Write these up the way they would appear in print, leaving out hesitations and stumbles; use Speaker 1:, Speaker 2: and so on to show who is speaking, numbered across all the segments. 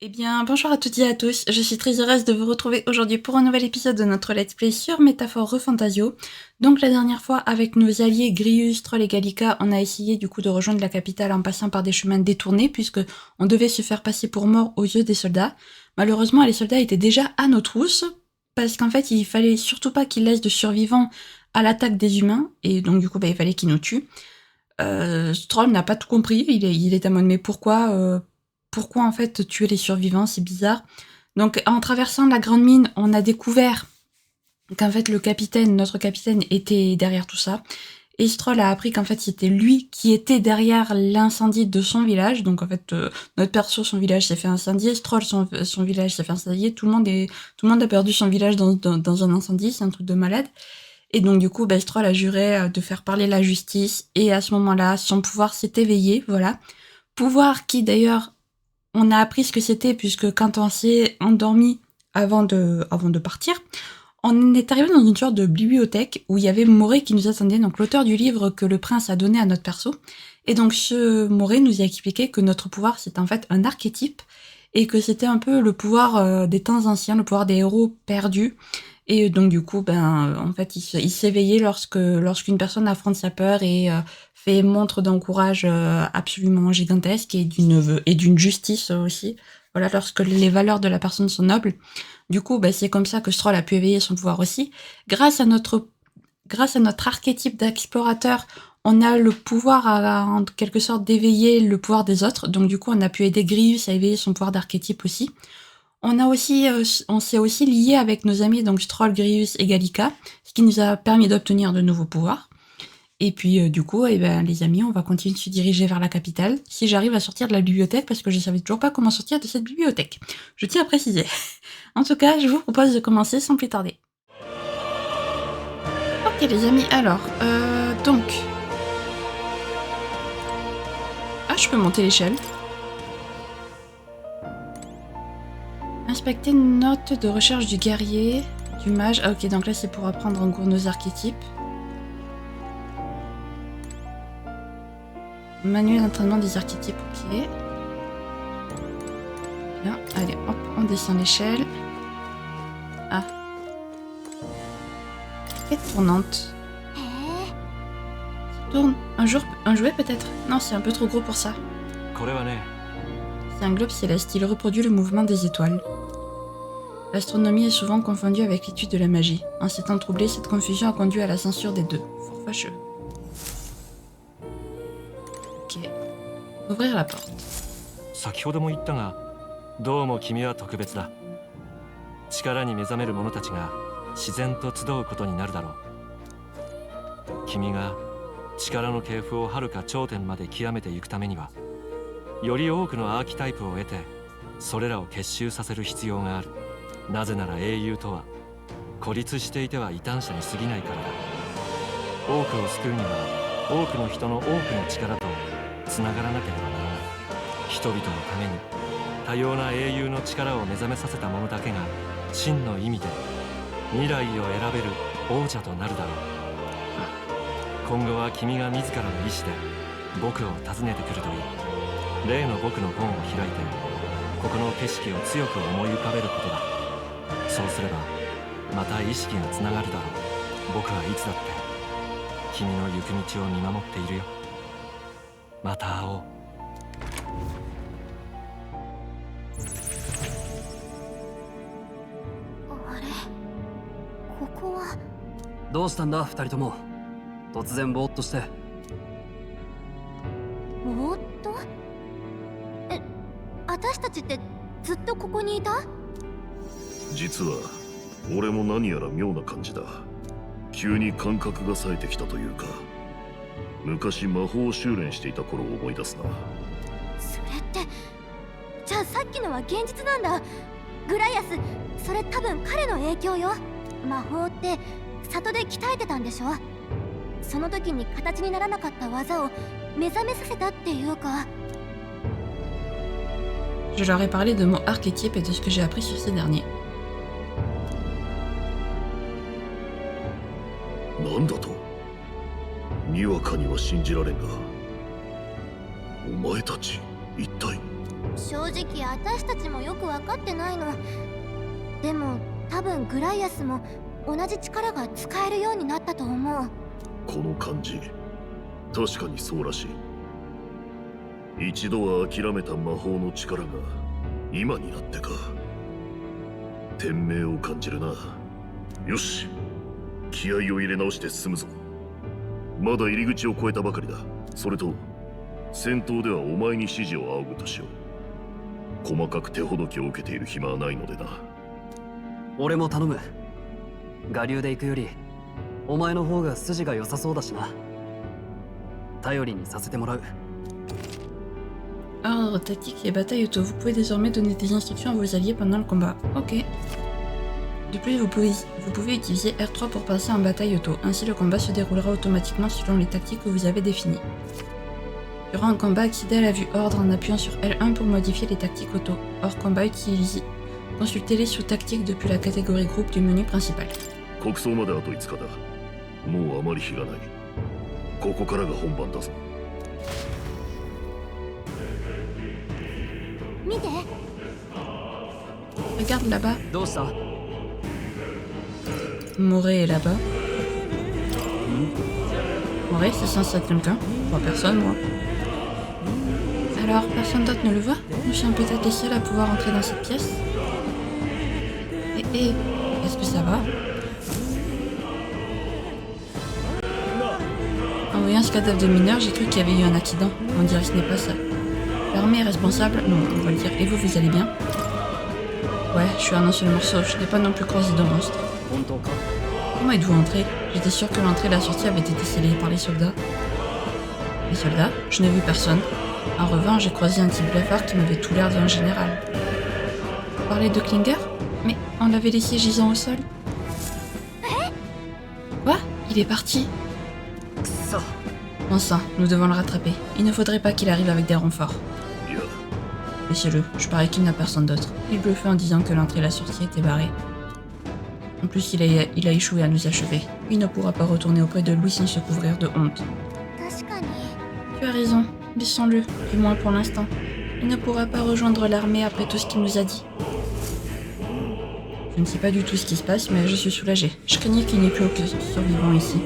Speaker 1: Eh bien, bonjour à toutes et à tous, je suis très heureuse de vous retrouver aujourd'hui pour un nouvel épisode de notre Let's Play sur Métaphore Refantasio. Donc la dernière fois, avec nos alliés Grius, Troll et Gallica, on a essayé du coup de rejoindre la capitale en passant par des chemins détournés, puisque on devait se faire passer pour mort aux yeux des soldats. Malheureusement, les soldats étaient déjà à nos trousses, parce qu'en fait, il fallait surtout pas qu'ils laissent de survivants à l'attaque des humains, et donc du coup, il fallait qu'ils nous tuent. Stroll n'a pas tout compris. Il est en mode mais pourquoi en fait tuer les survivants, c'est bizarre. Donc en traversant la grande mine, on a découvert qu'en fait notre capitaine était derrière tout ça. Et Stroll a appris qu'en fait c'était lui qui était derrière l'incendie de son village. Donc en fait notre perso, son village s'est fait incendier, Stroll son village s'est fait incendier. Tout le monde a perdu son village dans un incendie, c'est un truc de malade. Et donc du coup, Stroll a juré de faire parler la justice, et à ce moment-là, son pouvoir s'est éveillé, voilà. Pouvoir qui d'ailleurs, on a appris ce que c'était, puisque quand on s'est endormi avant de partir, on est arrivé dans une sorte de bibliothèque où il y avait Moré qui nous attendait, donc l'auteur du livre que le prince a donné à notre perso. Et donc ce Moré nous a expliqué que notre pouvoir c'est en fait un archétype, et que c'était un peu le pouvoir des temps anciens, le pouvoir des héros perdus. Et donc du coup, en fait, il s'éveillait lorsqu'une personne affronte sa peur et fait montre d'un courage absolument gigantesque et d'une justice aussi. Voilà, lorsque les valeurs de la personne sont nobles. Du coup, c'est comme ça que Stroll a pu éveiller son pouvoir aussi. Grâce à notre archétype d'explorateur, on a le pouvoir en quelque sorte d'éveiller le pouvoir des autres. Donc du coup, on a pu aider Grievous à éveiller son pouvoir d'archétype aussi. On s'est aussi lié avec nos amis, donc Stroll, Grievous et Gallica, ce qui nous a permis d'obtenir de nouveaux pouvoirs. Et puis du coup, les amis, on va continuer de se diriger vers la capitale, si j'arrive à sortir de la bibliothèque, parce que je savais toujours pas comment sortir de cette bibliothèque. Je tiens à préciser. En tout cas, je vous propose de commencer sans plus tarder. Ok les amis, alors, donc... Ah, je peux monter l'échelle. Inspecter note de recherche du guerrier, du mage. Ah ok, donc là c'est pour apprendre en cours nos archétypes. Manuel d'entraînement des archétypes, ok. Bien, allez, hop, on descend l'échelle. Ah. Quête tournante. Tourne. Un jouet peut-être? Non, c'est un peu trop gros pour ça. C'est un globe céleste, il reproduit le mouvement des étoiles. L'astronomie est souvent confondue avec l'étude de la magie. En ces temps troublés, cette confusion a conduit à la censure des deux. Fort fâcheux. Ok. Ouvrir la porte.
Speaker 2: 先ほども言ったが、どうも君は特別だ。力に目覚める者たちが自然と集うことになるだろう。君が力の系譜をはるか頂点まで極めていくためには、より多くのアーキタイプを得て、それらを結集させる必要がある。なぜなら英雄とは孤立していては異端者に過ぎないからだ。多くを救うには多くの人の多くの力とつながらなければならない。人々のために多様な英雄の力を目覚めさせた者だけが真の意味で未来を選べる王者となるだろう。今後は君が自らの意志で僕を訪ねてくるといい。例の僕の本を開いてここの景色を強く思い浮かべることだ。そうすればまた意識がつながるだろう。僕はいつだって君の行く道を見守っているよ。また会おう。
Speaker 3: あれ、ここは。
Speaker 4: どうしたんだ二人とも。突然ぼーっとして。
Speaker 3: ぼーっと？私たちってずっとここにいた？
Speaker 5: 実は俺も何やら妙な感じだ。急に感覚が冴えてきたというか、昔魔法修練していた頃を思い出すな。
Speaker 3: それって、じゃあさっきのは現実なんだ。グライアス、それ多分彼の影響よ。魔法って里で鍛えてたんでしょ。その時に形にならなかった技を目覚めさせたっていうか。
Speaker 1: Je leur ai parlé de mon archétype et de ce que j'ai appris sur ces derniers.
Speaker 5: なんだと？にわかには信じられんが、お前たち一体。
Speaker 3: 正直私たちもよく分かってないの。でも多分グライアスも同じ力が使えるようになったと思う。
Speaker 5: この感じ、確かにそうらしい。一度は諦めた魔法の力が今になってか。天命を感じるな。よし、気合を入れ直して進むぞ。まだ入り口を越えたばかりだ。それと戦闘ではお前に指示を仰ぐとしよう。細かく手ほどきを受けている暇はないのでな。
Speaker 4: 俺も頼む。我流で行くよりお前の方が筋が良さそうだしな。頼りにさせてもらう。
Speaker 1: Ordre tactique et bataille auto. Vous pouvez désormais donner des instructions à vos alliés pendant le combat. Ok. De plus, vous pouvez utiliser R3 pour passer en bataille auto. Ainsi, le combat se déroulera automatiquement selon les tactiques que vous avez définies. Durant un combat, accédez à la vue ordre en appuyant sur L1 pour modifier les tactiques auto. Hors combat, consultez-les sous tactique depuis la catégorie groupe du menu principal.
Speaker 5: 国葬まであと5日だ。もうあまり日がない。ここからが本番だぞ。
Speaker 3: 見て。
Speaker 1: Regarde là-bas.
Speaker 4: どうした？
Speaker 1: Moré est là-bas. Moré, c'est censé être quelqu'un. Pas personne, moi. Alors, personne d'autre ne le voit? Nous sommes peut-être les seuls à pouvoir entrer dans cette pièce. Est-ce que ça va? En voyant ce cadavre de mineur, j'ai cru qu'il y avait eu un accident. On dirait que ce n'est pas ça. L'armée est responsable? Non, on va le dire. Et vous, vous allez bien? Ouais, je suis un seul morceau. Je n'ai pas non plus croisé de monstre. Comment êtes-vous entré? J'étais sûr que l'entrée et la sortie avaient été scellées par les soldats. Les soldats? Je n'ai vu personne. En revanche, j'ai croisé un type blafard qui m'avait tout l'air d'un général. Vous parlez de Klinger? Mais on l'avait laissé gisant au sol. Quoi? Il est parti.
Speaker 4: Ça.
Speaker 1: Bon sang, nous devons le rattraper. Il ne faudrait pas qu'il arrive avec des renforts. Laissez-le, je parie qu'il n'a personne d'autre. Il bluffait en disant que l'entrée et la sortie étaient barrées. En plus, il a échoué à nous achever. Il ne pourra pas retourner auprès de Louis sans se couvrir de honte. Tu as raison, laissons-le, du moins pour l'instant. Il ne pourra pas rejoindre l'armée après tout ce qu'il nous a dit. Je ne sais pas du tout ce qui se passe, mais je suis soulagée. Je craignais qu'il n'y ait plus aucun survivant ici.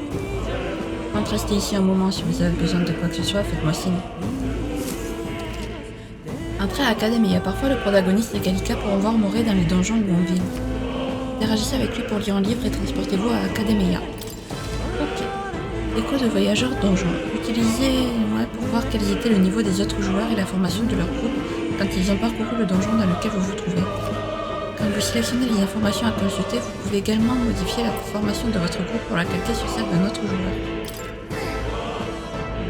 Speaker 1: Rentrez rester ici un moment, si vous avez besoin de quoi que ce soit, faites-moi signe. Après à Academia, parfois le protagoniste et Gallica pourront voir Moré dans les donjons ou en ville. Interagissez avec lui pour lire un livre et transportez-vous à Academia. Ok. Écho de voyageurs donjon. Utilisez pour voir quels étaient le niveau des autres joueurs et la formation de leur groupe quand ils ont parcouru le donjon dans lequel vous vous trouvez. Quand vous sélectionnez les informations à consulter, vous pouvez également modifier la formation de votre groupe pour la calquer sur celle d'un autre joueur.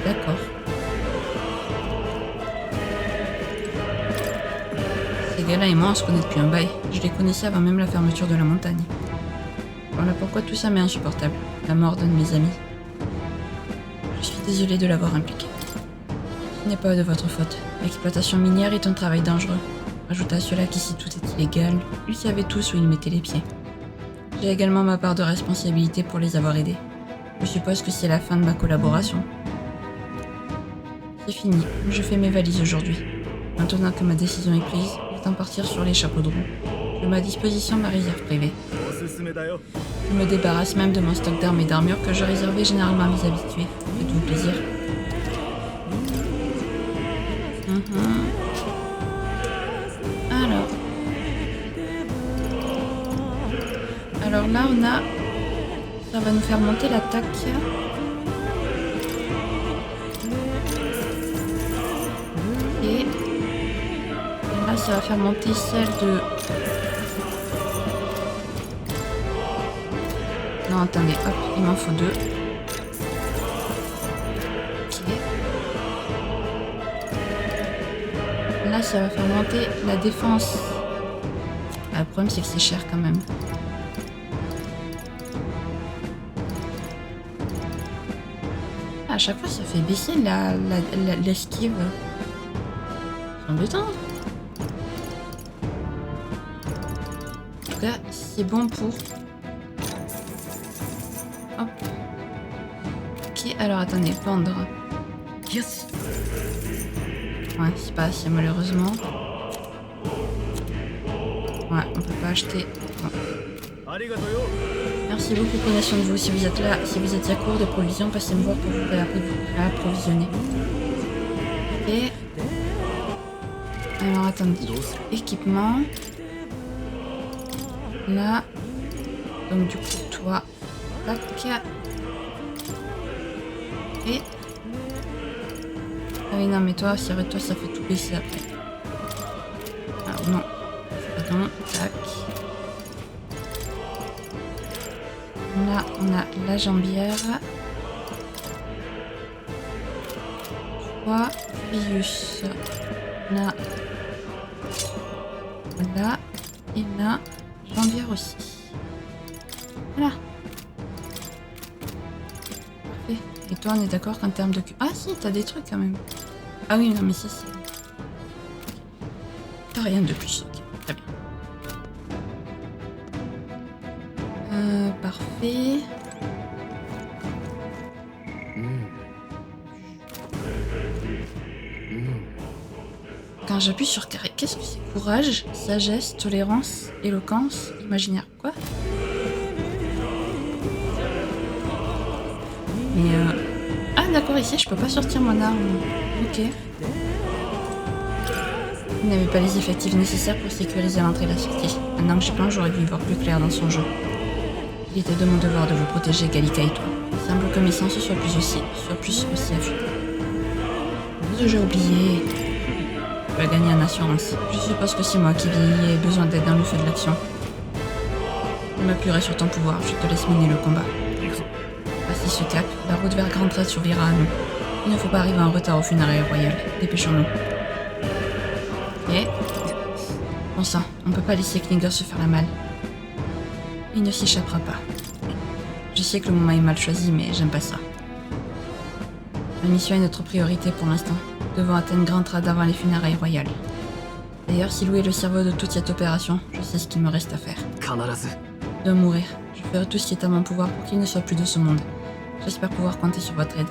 Speaker 1: D'accord. Ces gars-là et moi, on se connaît depuis un bail. Je les connaissais avant même la fermeture de la montagne. Voilà pourquoi tout ça m'est insupportable. La mort d'un de mes amis. Je suis désolée de l'avoir impliqué. Ce n'est pas de votre faute. L'exploitation minière est un travail dangereux. Ajoute à cela qu'ici tout est illégal. Ils savaient tous où ils mettaient les pieds. J'ai également ma part de responsabilité pour les avoir aidés. Je suppose que c'est la fin de ma collaboration. C'est fini. Je fais mes valises aujourd'hui. Maintenant que ma décision est prise, autant partir sur les chapeaux de roue. Je mets à disposition ma réserve privée. Je me débarrasse même de mon stock d'armes et d'armures que je réservais généralement à mes habitués. Faites-vous plaisir. Alors là on a... Ça va nous faire monter l'attaque. Et là ça va faire monter celle de... Non attendez, hop, il m'en faut deux. Ok. Là ça va faire monter la défense. Le problème c'est que c'est cher quand même. À chaque fois ça fait baisser l'esquive. C'est embêtant. En tout cas c'est bon pour... Hop. Ok, alors attendez, pendre.
Speaker 4: Yes.
Speaker 1: Ouais, c'est pas assez malheureusement. Ouais, on peut pas acheter. Bon. Merci beaucoup, prenez soin de vous. Si vous êtes là, si vous étiez à court de provisions, passez me voir pour vous réapprovisionner. Ok. Alors attendez. Équipement. Là. Donc du coup, toi. Tac. Et. Ah oui, non, mais toi, si arrête-toi, ça fait tout baisser après. Alors non. Pardon. Tac. Là, on a la jambière. 3 Prius. Là. Voilà. Et là, jambière aussi. Voilà. Parfait. Et toi, on est d'accord qu'en termes de... Ah si, t'as des trucs quand même. Ah oui, non mais ça c'est... T'as rien de plus, ok. Très bien. Parfait. Quand j'appuie sur carré, qu'est-ce que c'est? Courage, sagesse, tolérance, éloquence, imaginaire. Quoi? Mais ah d'accord, ici je peux pas sortir mon arme. Ok. Il n'avait pas les effectifs nécessaires pour sécuriser l'entrée et la sortie. Maintenant que j'ai plein, j'aurais dû y voir plus clair dans son jeu. Il était de mon devoir de vous protéger, Gallica et toi. Il semble que mes sens soient plus aussi affûtés. J'ai oublié. Tu vas gagner en assurance. Je suppose que c'est moi qui vieillis et ai besoin d'aide dans le feu de l'action. Je m'appuierai sur ton pouvoir, je te laisse mener le combat. Passez ce cap, la route vers Grand Trait s'ouvrira à nous. Il ne faut pas arriver en retard au funérailles royales. Dépêchons-nous. Et... Bon sang, on peut pas laisser Klinger se faire la malle. Il ne s'échappera pas. Je sais que le moment est mal choisi, mais j'aime pas ça. La mission est notre priorité pour l'instant. Nous devons atteindre Grand Trad avant les funérailles royales. D'ailleurs, si Lou est le cerveau de toute cette opération, je sais ce qu'il me reste à faire. De mourir. Je ferai tout ce qui est à mon pouvoir pour qu'il ne soit plus de ce monde. J'espère pouvoir compter sur votre aide.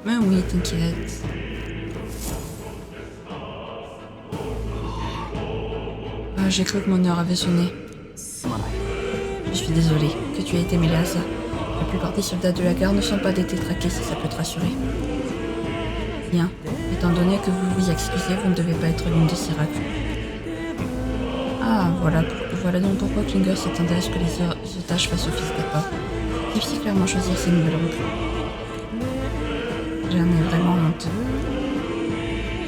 Speaker 1: Mais oui, t'inquiète. Ah, j'ai cru que mon heure avait sonné. Je suis désolée que tu aies été mêlée à ça. La plupart des soldats de la gare ne sont pas détraqués si ça peut te rassurer. Bien. Étant donné que vous vous excusez, vous ne devez pas être l'une de ces racles. Ah, voilà donc pourquoi Klinger s'attendait à ce que les otages fassent office d'appât. Difficile clairement choisir ces nouvelles recrues. J'en ai vraiment honte.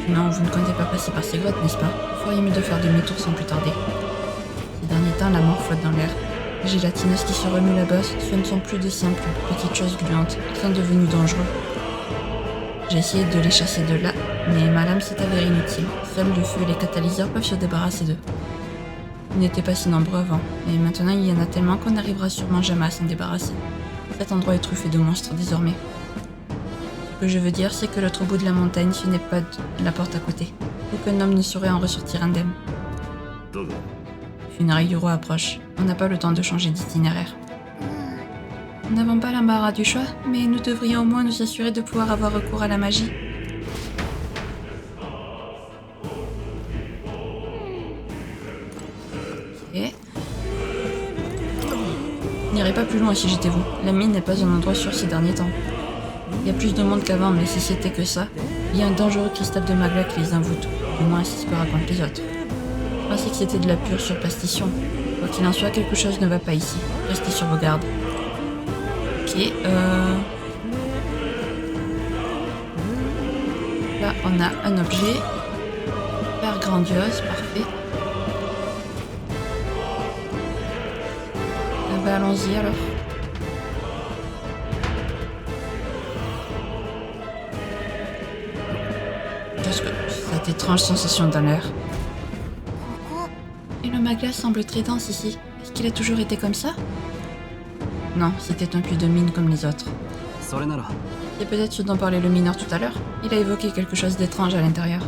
Speaker 1: Non, vous ne comptez pas passer par ces grottes, n'est-ce pas? Vous feriez mieux de faire demi-tour sans plus tarder. Ces derniers temps, la mort flotte dans l'air. Les gélatineuses qui se remuent là-bas, ce ne sont plus de simples petites choses gluantes. Ils sont devenus dangereux. J'ai essayé de les chasser de là, mais ma lame s'est avérée inutile. Seuls le feu et les catalyseurs peuvent se débarrasser d'eux. Ils n'étaient pas si nombreux avant, mais maintenant il y en a tellement qu'on n'arrivera sûrement jamais à s'en débarrasser. Cet endroit est truffé de monstres désormais. Ce que je veux dire, c'est que l'autre bout de la montagne, ce n'est pas la porte à côté. Aucun homme ne saurait en ressortir indemne. Les funérailles du roi approchent. On n'a pas le temps de changer d'itinéraire. Nous n'avons pas l'embarras du choix, mais nous devrions au moins nous assurer de pouvoir avoir recours à la magie. Ok. Je n'irai pas plus loin si j'étais vous. La mine n'est pas un endroit sûr ces derniers temps. Il y a plus de monde qu'avant, mais si c'était que ça, il y a un dangereux cristal de magla qui les envoûte. Du moins, c'est ce que racontent les autres. Je pensais que c'était de la pure surpastition. Quoi qu'il en soit, quelque chose ne va pas ici. Restez sur vos gardes. Ok, là, on a un objet. Super grandiose, parfait. Ah bah, allons-y alors. Qu'est-ce que... cette étrange sensation dans l'air. Et le magla semble très dense ici. Est-ce qu'il a toujours été comme ça? Non, c'était un puits de mine comme les autres. C'est peut-être ce dont parlait le mineur tout à l'heure. Il a évoqué quelque chose d'étrange à l'intérieur.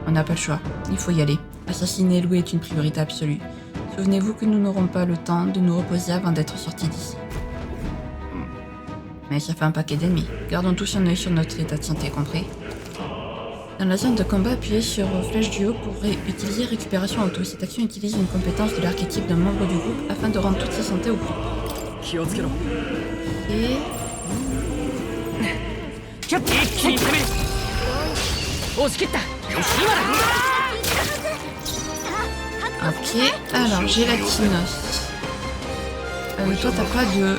Speaker 1: On n'a pas le choix. Il faut y aller. Assassiner Lou est une priorité absolue. Souvenez-vous que nous n'aurons pas le temps de nous reposer avant d'être sortis d'ici. Mais ça fait un paquet d'ennemis. Gardons tous un œil sur notre état de santé, compris? Dans la zone de combat, appuyez sur flèche du haut pour utiliser récupération auto. Cette action utilise une compétence de l'archétype d'un membre du groupe afin de rendre toute sa santé au groupe.
Speaker 4: 気をつけろ
Speaker 1: Et...
Speaker 6: 一気に攻める押し切った今だ
Speaker 1: Ok, alors Gélatinos. Toi t'as pas de...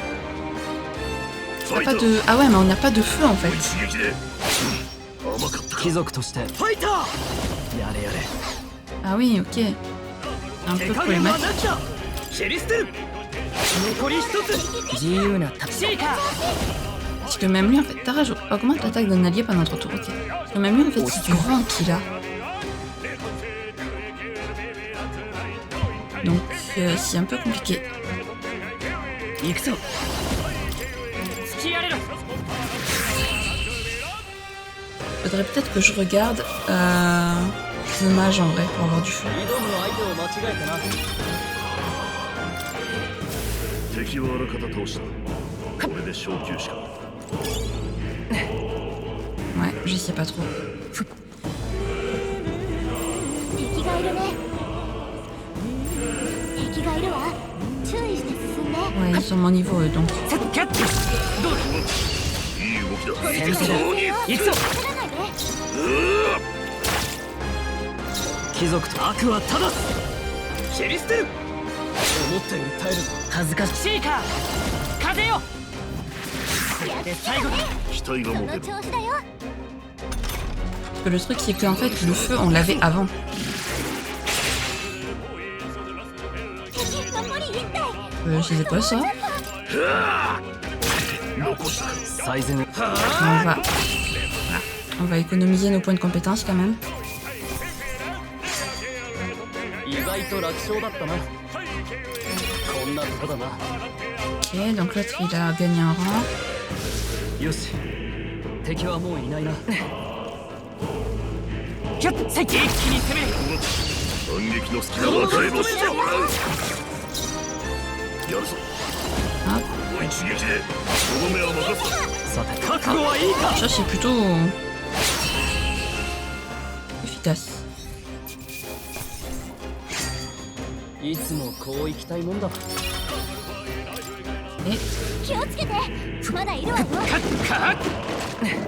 Speaker 1: T'as pas de... Ah ouais mais on n'a pas de feu en fait.
Speaker 5: 一撃で甘かったか
Speaker 4: 貴族として
Speaker 6: ファイター
Speaker 4: やれやれ
Speaker 1: Ah oui, ok. Un
Speaker 6: 手
Speaker 1: peu
Speaker 6: 加減は
Speaker 1: problématique.
Speaker 6: なきだシェリステル残り一つ自由なタクシーカー
Speaker 1: Parce que même lui en fait... Ta rage augmente l'attaque d'un allié pendant ton tour, ok. Parce que même lui en fait c'est du rang qu'il a. Donc c'est un peu compliqué.
Speaker 6: 行くぞ付き合えろ
Speaker 1: Faudrait peut-être que je regarde le mage en vrai pour avoir du feu.
Speaker 6: 挑む相手を間違えてな
Speaker 5: 敵はあらかた倒したこれで昇級しか
Speaker 1: Ouais, je sais pas trop.
Speaker 3: 敵がいるね敵がいるわ注意して進んで
Speaker 1: Ouais, ils sont mon niveau eux donc.
Speaker 6: セットキャッチどうだ
Speaker 5: いい動きだ
Speaker 6: 先生だ
Speaker 5: そうに
Speaker 6: 行くぞ
Speaker 3: 焦らないで
Speaker 4: 貴族と
Speaker 6: 悪は正すシェリステル思ったより耐える恥ずかしいシーカー風よこれで最後だ
Speaker 5: 期待が
Speaker 3: その
Speaker 5: 持てる
Speaker 3: 調子だよ
Speaker 1: Parce que le truc c'est qu'en fait le feu on l'avait avant.
Speaker 3: 敵残り1体
Speaker 1: C'était quoi ça?
Speaker 5: 残したか
Speaker 4: 最善
Speaker 1: Voilà. On va économiser nos points de compétence quand même.
Speaker 4: 意外と楽勝だったなこんなとこだな
Speaker 1: Ok, donc l'autre il a gagné un rang.
Speaker 4: よし敵はもういないな
Speaker 6: キャッ一気に攻める
Speaker 5: 反撃の隙間は解放してもらうやるぞ
Speaker 1: Hop.
Speaker 5: この一撃でとどめは任す
Speaker 4: さて
Speaker 6: 覚悟はいいか
Speaker 1: Ça c'est plutôt efficace.
Speaker 4: いつもこう行きたいもんだ
Speaker 1: Et
Speaker 3: 気をつけてまだいるわよ
Speaker 6: カッカッ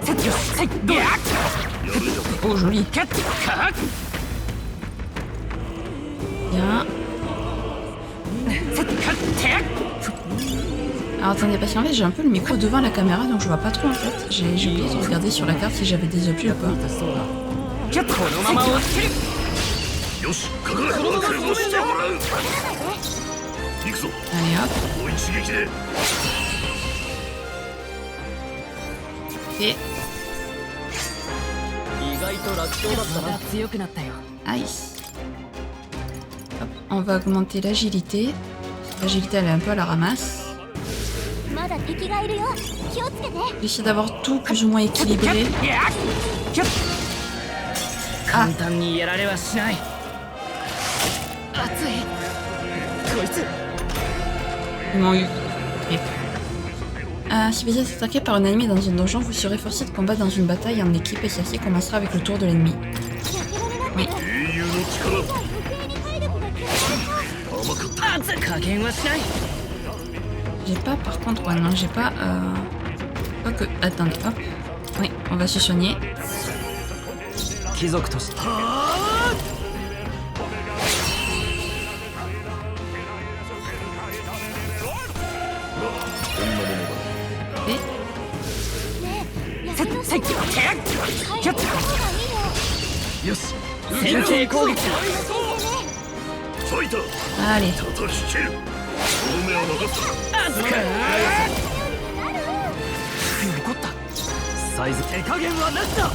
Speaker 6: セットはいどうや
Speaker 5: やるじゃん
Speaker 1: oh joli.
Speaker 6: キャッチカッ
Speaker 1: Bien.
Speaker 6: セットカッテッ
Speaker 1: Alors attendez parce qu'en fait j'ai un peu le micro devant la caméra donc je vois pas trop en fait. J'ai oublié de regarder sur la carte si j'avais des objets ou pas.
Speaker 4: そうだ
Speaker 6: キャッこのまま押し切る
Speaker 5: よしかかれ解放してもらう行くぞ
Speaker 1: Allez hop.
Speaker 5: この一撃で
Speaker 1: Et
Speaker 4: 意外と楽勝だったな
Speaker 6: 強くなったよ
Speaker 1: ice. Hop, on va augmenter l'agilité. L'agilité elle est un peu à la ramasse.
Speaker 3: まだ敵がいるよ気をつけて
Speaker 1: J'essaie d'avoir tout plus ou moins équilibré.
Speaker 6: キャッ簡単にやられはしない熱いこいつ
Speaker 1: Ils m'ont eu. Ok. Si vous êtes attaqué par un ennemi dans un donjon, vous serez forcé de combattre dans une bataille en équipe et celle-ci commencera avec le tour de l'ennemi.
Speaker 3: やけられなくて
Speaker 1: Oui.
Speaker 5: 英雄の力
Speaker 3: じゃあ余計に体力が消
Speaker 5: 甘かった
Speaker 6: 熱加減はしない
Speaker 1: J'ai pas par contre. Ouais, non, j'ai pas. Quoique. Attendez, hop. Oui, on va se soigner.
Speaker 4: 貴族として
Speaker 1: Et
Speaker 3: ねえやけどしてない
Speaker 6: キャッチ
Speaker 3: 方がいいよ
Speaker 4: よし
Speaker 6: 先制攻撃
Speaker 5: ファイター
Speaker 1: allez.
Speaker 5: 叩き切るとどめは任す
Speaker 6: 熱か残った
Speaker 4: サイズ
Speaker 6: 手加減はなしだ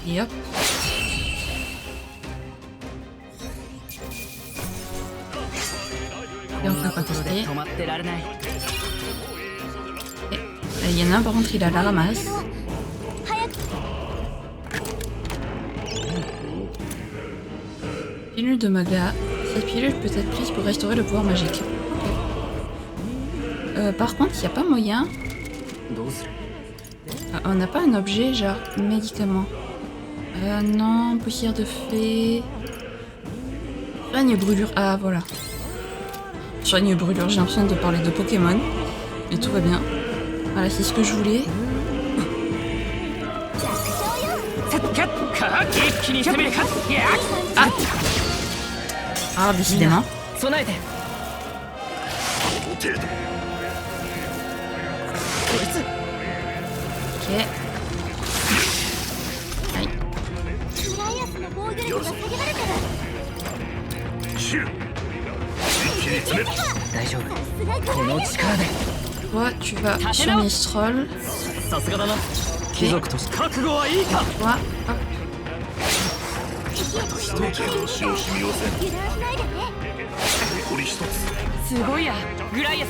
Speaker 1: Et hop. Et on peut pas tester.
Speaker 6: 止まってられない
Speaker 1: Il y en a un par contre, il a la ramasse.
Speaker 3: 早く
Speaker 1: Pilule de maga. Cette pilule peut être prise pour restaurer le pouvoir magique. Par contre, il n'y a pas moyen.
Speaker 4: どうする
Speaker 1: On n'a pas un objet genre médicament. Non, poussière de fée. Soigne brûlure. Ah, voilà. Soigne brûlure, j'ai l'impression de parler de Pokémon. Mais tout va bien. Voilà, c'est ce que je voulais. Ah, ah décidément.
Speaker 6: 備えて
Speaker 1: Ok. Aïe.
Speaker 3: グライアスの防御力が下げられてる。
Speaker 5: シル一気に詰める
Speaker 6: 大丈夫
Speaker 3: さすがグ
Speaker 6: こ
Speaker 3: ライアス。
Speaker 6: の力で
Speaker 1: Toi, tu vas sur Mistral.
Speaker 6: さすがだな貴族として覚悟はいいか
Speaker 1: Toi, hop.
Speaker 5: 一つ足を染み寄せん
Speaker 3: 油断しないでね。
Speaker 5: 残り一つ
Speaker 6: すごいやグライアス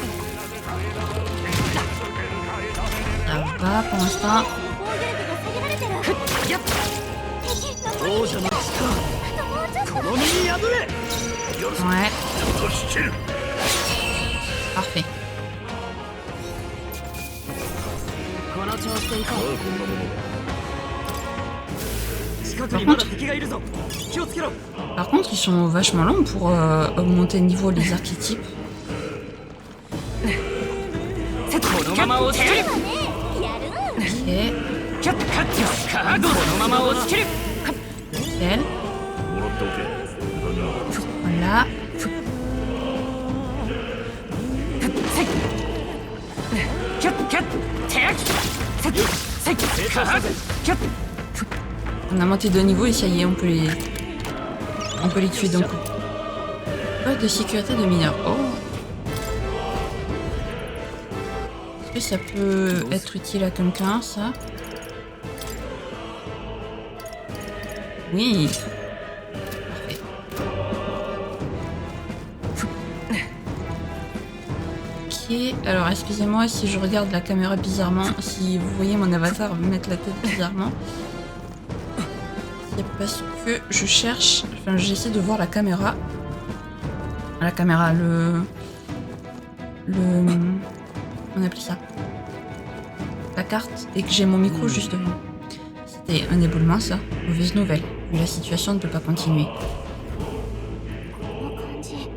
Speaker 1: Ça va pour l'instant.
Speaker 3: 防御力が下げられてる。
Speaker 6: やっ
Speaker 3: 敵残り
Speaker 6: 王者の力
Speaker 3: あともうちょっと。
Speaker 6: この身に破れ
Speaker 1: Ouais,
Speaker 5: 叩き切る
Speaker 1: parfait.
Speaker 6: この調子でいこ
Speaker 5: まあこんなもの
Speaker 6: う近くにまだ敵がいるぞ気をつけろ
Speaker 1: Par contre, ils sont vachement longs pour augmenter le niveau les archétypes.
Speaker 6: このまま落ちきる
Speaker 3: やるん。
Speaker 1: Ok,
Speaker 6: キャッカッチャーこのまま落ちきる
Speaker 1: nickel.
Speaker 5: もらっておけ無駄には
Speaker 1: Voilà.
Speaker 6: キャッキャッテヤキセッセッカーキャッ
Speaker 1: On a monté de niveau et ça y est, on peut les tuer d'un coup. Poste de sécurité de mineurs. Oh. Est-ce que ça peut être utile à quelqu'un, ça? Oui. Parfait. Ok, alors excusez-moi si je regarde la caméra bizarrement, si vous voyez mon avatar mettre la tête bizarrement. C'est parce que je cherche, enfin j'essaie de voir la caméra. La caméra, on appelle ça la carte, et que j'ai mon micro juste devant. C'était un éboulement ça, mauvaise nouvelle, vu la situation ne peut pas continuer.
Speaker 3: この感じ。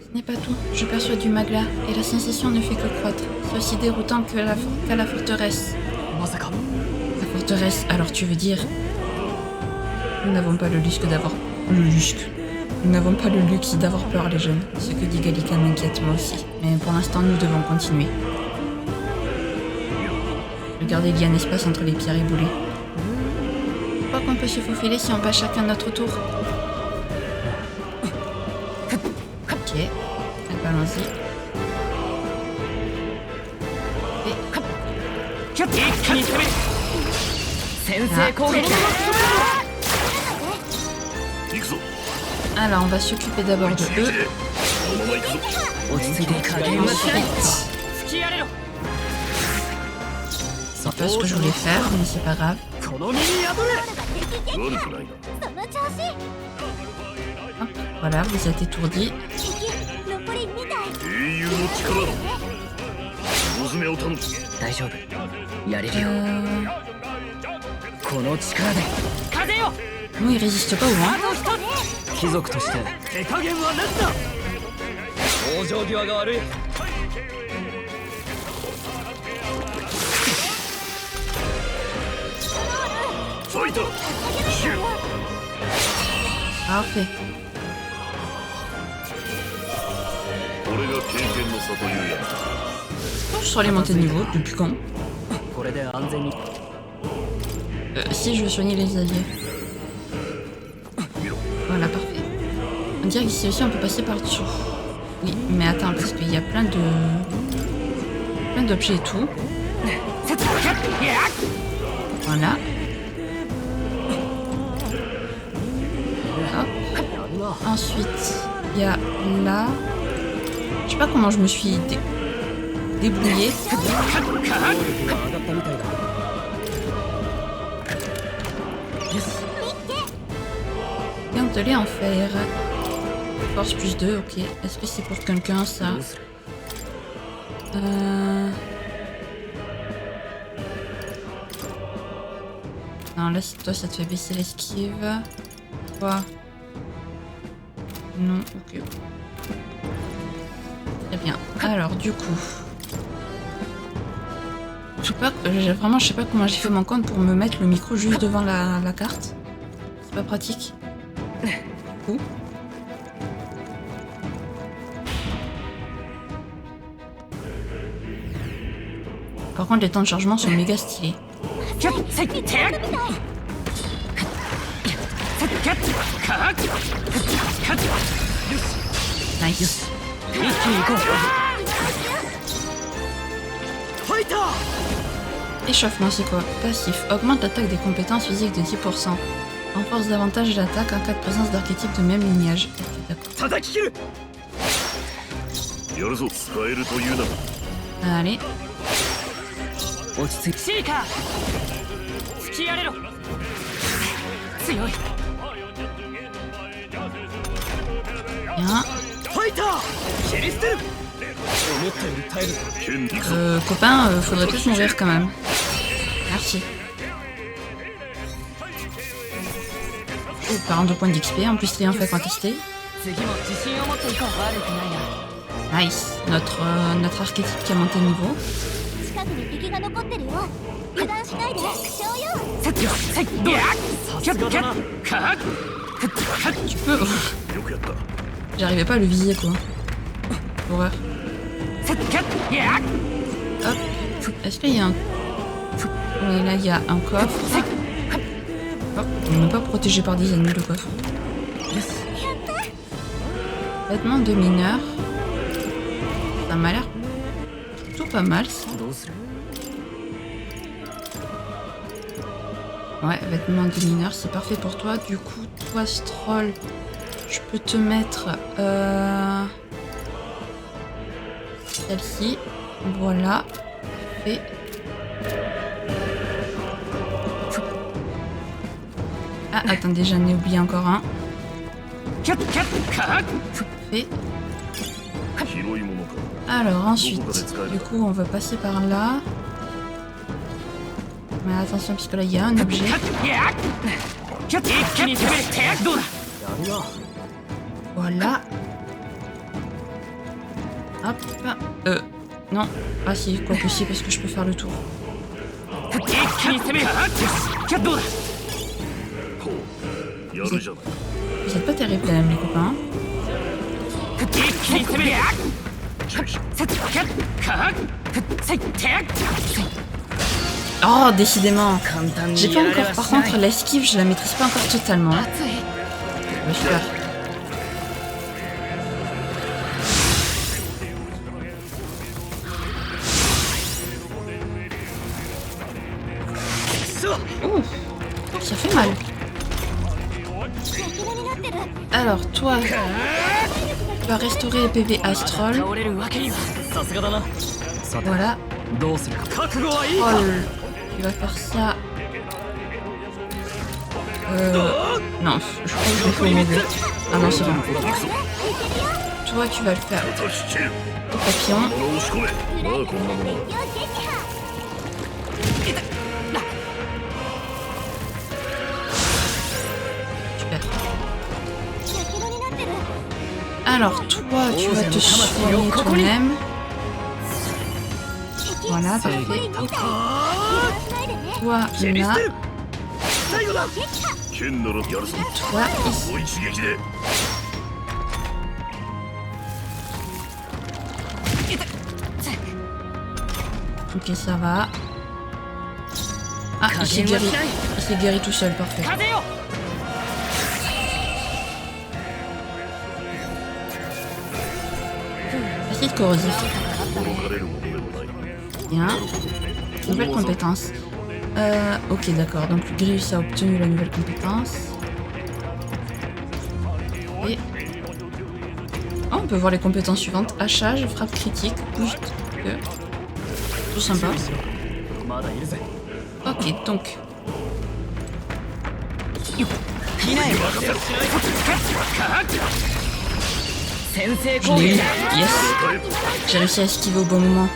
Speaker 1: Ce n'est pas tout, je perçois du magla, et la sensation ne fait que croître. C'est aussi déroutant que qu'à la forteresse.
Speaker 6: まさか
Speaker 1: La forteresse, alors tu veux dire... Nous n'avons pas le luxe d'avoir... Le luxe. Nous n'avons pas le luxe d'avoir peur, les jeunes. Ce que dit Gallica m'inquiète moi aussi. Mais pour l'instant, nous devons continuer. Regardez, il y a un espace entre les pierres éboulées. Je crois qu'on peut se faufiler si on passe chacun notre tour. Ok. Allons-y.
Speaker 6: キャッ一気に攻める先制攻撃
Speaker 5: 行くぞ
Speaker 1: Alors, on va s'occuper d'abord de
Speaker 5: 一撃
Speaker 1: eux.
Speaker 5: でこのまま行くぞ
Speaker 6: 落ち着いて加減はしない突きやれろ
Speaker 1: C'est pas ce que je voulais faire, mais c'est pas grave.
Speaker 6: この身に破れ
Speaker 3: 敵撃
Speaker 5: 悪くないな
Speaker 3: その調子。
Speaker 1: Hop, voilà, vous êtes étourdis.
Speaker 3: 敵残り2体。
Speaker 5: 英雄の力だ大詰めを頼む
Speaker 6: 大丈夫やれるよ この力で風よ
Speaker 1: Moi, il résiste pas au vent.
Speaker 6: 貴族として手加減はなしだ往生際が悪い
Speaker 5: ファイターシル
Speaker 1: Parfait.
Speaker 5: これが経験の差というやつ
Speaker 1: Je suis allé monter de niveau, depuis quand?
Speaker 6: これで安全に
Speaker 1: Si, je veux soigner les alliés.
Speaker 5: 見ろ
Speaker 1: Voilà, parfait. On dirait qu'ici aussi, on peut passer par-dessous. Oui, mais attends, parce qu'il y a plein d'objets et tout. Voilà. Hop. Ensuite, il y a là... Je sais pas comment je me suis débrouillée.
Speaker 6: 上がったみたいだ
Speaker 1: Gantelet en fer. Force plus 2, ok. Est-ce que c'est pour quelqu'un ça? Non, Attends, là, toi, ça te fait baisser l'esquive. Quoi? Non, ok. Très bien. Alors, du coup... Je sais pas, vraiment, je sais pas comment j'ai fait mon compte pour me mettre le micro juste devant la carte. C'est pas pratique. Ouh. Par contre, les temps de chargement sont méga stylés. Nice. Échauffement, c'est quoi? Passif. Augmente l'attaque des compétences physiques de 10%. Renforce davantage l'attaque en cas de présence d'archétypes de même lignage. Ok, d'accord. Allez. Bien. Copain, faudrait peut-être mourir quand même. Merci. Oh, 42 points d'XP, en plus rien fait contester. Nice, notre archétype qui a monté de niveau. Tu peux... J'arrivais pas à le viser quoi. Horreur. Hop. Est-ce qu'il y a un... Oui, là il y a un coffre. Hop, on n'est pas protégé par des ennemis le coffre. Vêtements de mineur. Ça m'a l'air plutôt pas mal ça. Ouais, vêtements de mineur, c'est parfait pour toi. Du coup, toi, Stroll, je peux te mettre celle-ci. Voilà. Et... Ah, attendez, j'en ai oublié encore un. Fait. Alors, ensuite, du coup, on va passer par là. Mais attention, puisque là, il y a un objet. Voilà. Hop. Non. Ah si, quoi que si, parce que je peux faire le tour. Vous êtes pas terribles quand même, les copains. Oh, décidément. J'ai pas encore, par contre, l'esquive, je la maîtrise pas encore totalement. Mais super. Ouh, ça fait mal. Alors, toi, tu vas restaurer PV Astrol. Voilà. Troll, tu vas faire ça. Non, je crois que je vais faire mes deux. Ah non, c'est bon. Toi, tu vas le faire. Papillon. Super. Alors, toi, tu vas te soigner toi-même. Voilà, parfait. Toi, là. Et toi, ici. Ok, ça va. Ah, il s'est guéri. Il s'est guéri tout seul, parfait. Acide corrosif. Bien. Nouvelle compétence. Ok, d'accord. Donc, Grius a obtenu la nouvelle compétence. Et... Oh, on peut voir les compétences suivantes. Hachage, frappe critique, boost. Tout sympa. Ok, donc... Je l'ai eu. Yes. J'ai réussi à esquiver au bon moment.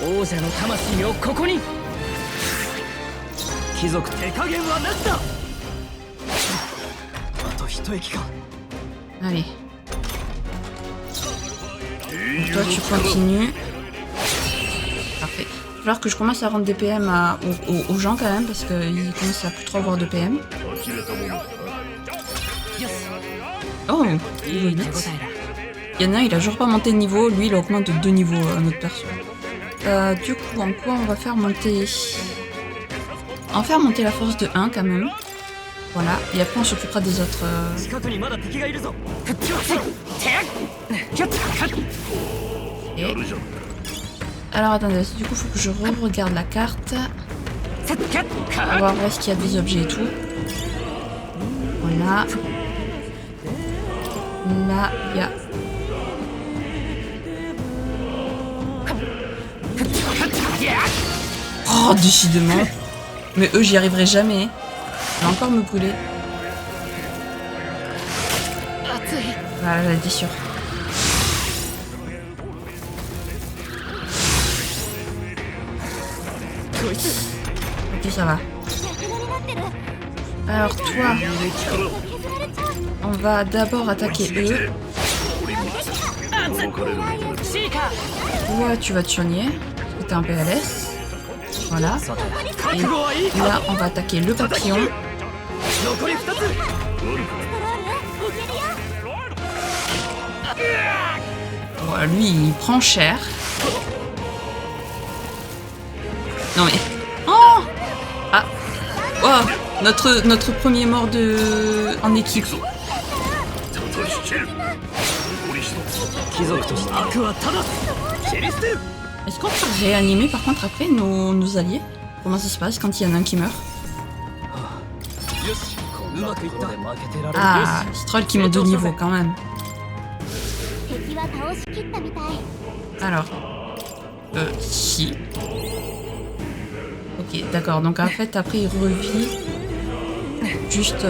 Speaker 6: 王者の魂をここに。貴族手加減はなしだ。あと一息か。
Speaker 1: Allez. Toi, tu continues. Parfait. Il va falloir que je commence à rendre des PM aux gens quand même, parce qu'ils commencent à plus trop avoir de PM. Oh, niveau 8. Il y en a un, il a toujours pas monté de niveau. Lui, il augmente de 2 niveaux à notre perso. Du coup, en quoi on va faire monter... On va faire monter la force de 1 quand même. Voilà, et après on s'occupera des autres. Et... Alors attendez, du coup faut que je regarde la carte. On va voir où est-ce qu'il y a des objets et tout. Voilà. Là, il y a... Oh, décidément. Mais eux, j'y arriverai jamais. Je vais encore me brûler. Voilà, j'en étais sûre. Ok, ça va. Alors toi, on va d'abord attaquer eux. Toi, tu vas te soigner. Parce que t'es un PLS. Voilà. Et là, on va attaquer le papillon. Voilà, lui, il prend cher. Non mais... Oh! Ah! Oh! Notre premier mort en équipe. Est-ce qu'on peut réanimer par contre après nos alliés? Comment ça se passe quand il y en a un qui meurt? Ah, Stroll qui monte de niveau quand même. Alors, si. Ok, d'accord. Donc en fait, après il revit. Juste. Il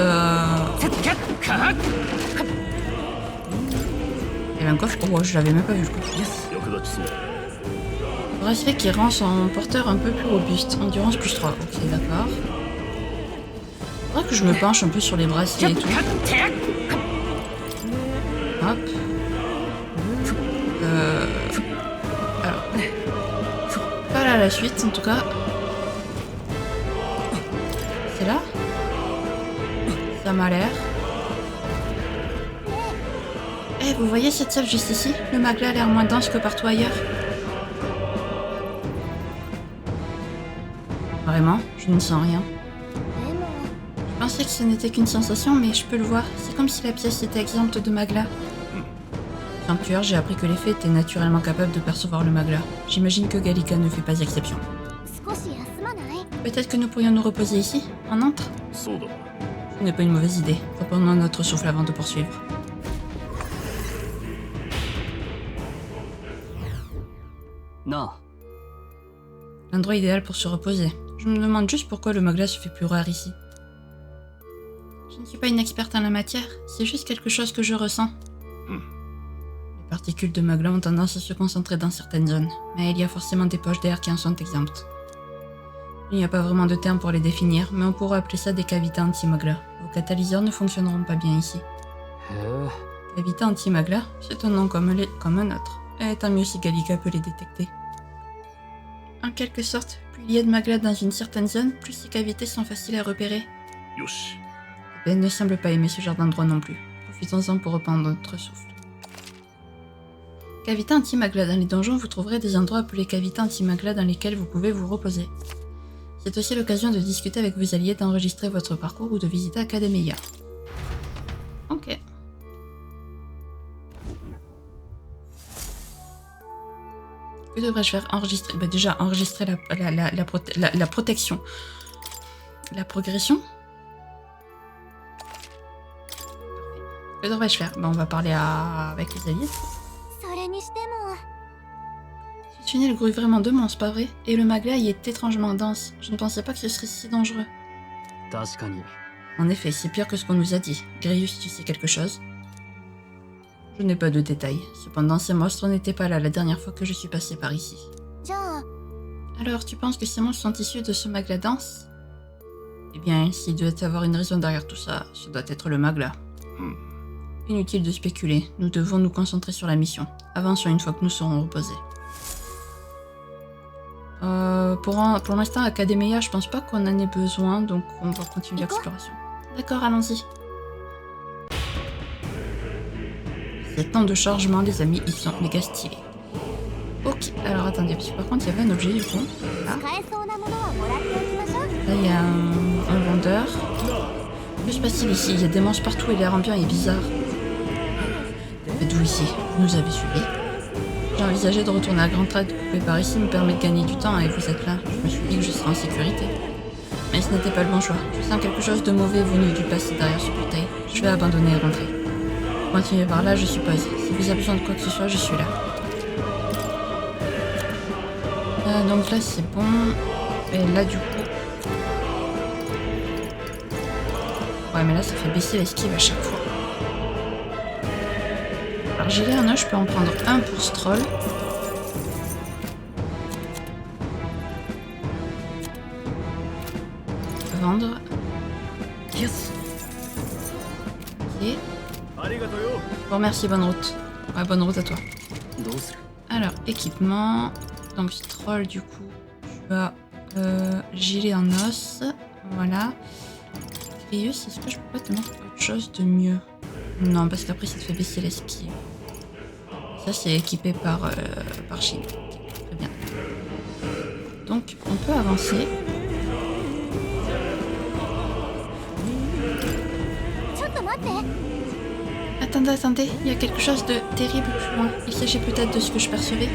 Speaker 1: y avait un coffre. Oh, je l'avais même pas vu le coffre. Bracelet qui rend son porteur un peu plus robuste. Endurance plus 3. Ok, d'accord. Faudrait que je me penche un peu sur les bracelets et tout. Hop. Alors. Voilà la suite en tout cas. C'est là? Ça m'a l'air. Eh, vous voyez cette salle juste ici? Le magla a l'air moins dense que partout ailleurs. Vraiment, je ne sens rien. Je pensais que ce n'était qu'une sensation, mais je peux le voir. C'est comme si la pièce était exempte de magla. En tueur, j'ai appris que les fées étaient naturellement capables de percevoir le magla. J'imagine que Gallica ne fait pas exception. Peut-être que nous pourrions nous reposer ici, en entre? Ce n'est pas une mauvaise idée. Reprenons notre souffle avant de poursuivre.
Speaker 4: Non.
Speaker 1: L'endroit idéal pour se reposer. Je me demande juste pourquoi le magla se fait plus rare ici. Je ne suis pas une experte en la matière, c'est juste quelque chose que je ressens. Les particules de magla ont tendance à se concentrer dans certaines zones, mais il y a forcément des poches d'air qui en sont exemptes. Il n'y a pas vraiment de terme pour les définir, mais on pourrait appeler ça des cavités anti-magla. Vos catalyseurs ne fonctionneront pas bien ici. Cavité anti-magla, c'est un nom comme un autre. Et tant mieux si Gallica peut les détecter. En quelque sorte, plus il y a de magla dans une certaine zone, plus ces cavités sont faciles à repérer. Ben ne semble pas aimer ce genre d'endroit non plus. Profitons-en pour reprendre notre souffle. Cavité anti-magla. Dans les donjons, vous trouverez des endroits appelés cavités anti-magla dans lesquels vous pouvez vous reposer. C'est aussi l'occasion de discuter avec vos alliés, d'enregistrer votre parcours ou de visiter Academia. Ok. Que devrais-je faire? Enregistrer. Bah déjà, enregistrer la protection. La progression? Que devrais-je faire? Bah on va parler avec les alliés. Ce tunnel grouille vraiment de monstres, pas vrai? Et le magla y est étrangement dense. Je ne pensais pas que ce serait si dangereux. En effet, c'est pire que ce qu'on nous a dit. Grius, tu sais quelque chose? Je n'ai pas de détails. Cependant, ces monstres n'étaient pas là la dernière fois que je suis passée par ici. Alors, tu penses que ces monstres sont issus de ce mag la danse? Eh bien, s'il doit y avoir une raison derrière tout ça, ce doit être le mag là. Inutile de spéculer, nous devons nous concentrer sur la mission. Avançons une fois que nous serons reposés. Pour l'instant, Academia, je pense pas qu'on en ait besoin, donc on va continuer l'exploration. D'accord, allons-y. C'est temps de chargement, les amis, ils sont méga stylés. Ok, alors attendez, parce que par contre, il y avait un objet du coup. Là,
Speaker 3: 使えそうなものはもらっておきましょう。
Speaker 1: là il y a un vendeur. Que se passe-t-il ici? Il y a des monstres partout et l'air ambiant est bizarre. Faites-vous ici? Vous nous avez suivis. J'ai envisagé de retourner à Grand Trade. Couper par ici me permet de gagner du temps et vous êtes là. Je me suis dit que je serais en sécurité. Mais ce n'était pas le bon choix. Je sens quelque chose de mauvais venu du passé derrière ce portail. Je vais abandonner et rentrer. Continuez par là, je suppose. Si vous avez besoin de quoi que ce soit, je suis là. Donc là c'est bon. Et là du coup... Ouais mais là ça fait baisser l'esquive à chaque fois. Alors gilet en os, je peux en prendre un pour ce troll. Vendre.
Speaker 6: Yes.
Speaker 1: Ok. Bon merci, bonne route. Ouais, bonne route à toi.
Speaker 6: どうする
Speaker 1: Alors, équipement. Donc, troll, du coup, tu as gilet en os. Voilà. Grius, est-ce que je peux pas te mettre autre chose de mieux? Non, parce qu'après, ça te fait baisser l'esquive. Ça, c'est équipé par Chine. Très bien. Donc, on peut avancer.
Speaker 3: ちょっと待って。
Speaker 1: Attendez, attendez, il y a quelque chose de terrible plus loin. Il s'agit peut-être de ce que je percevais.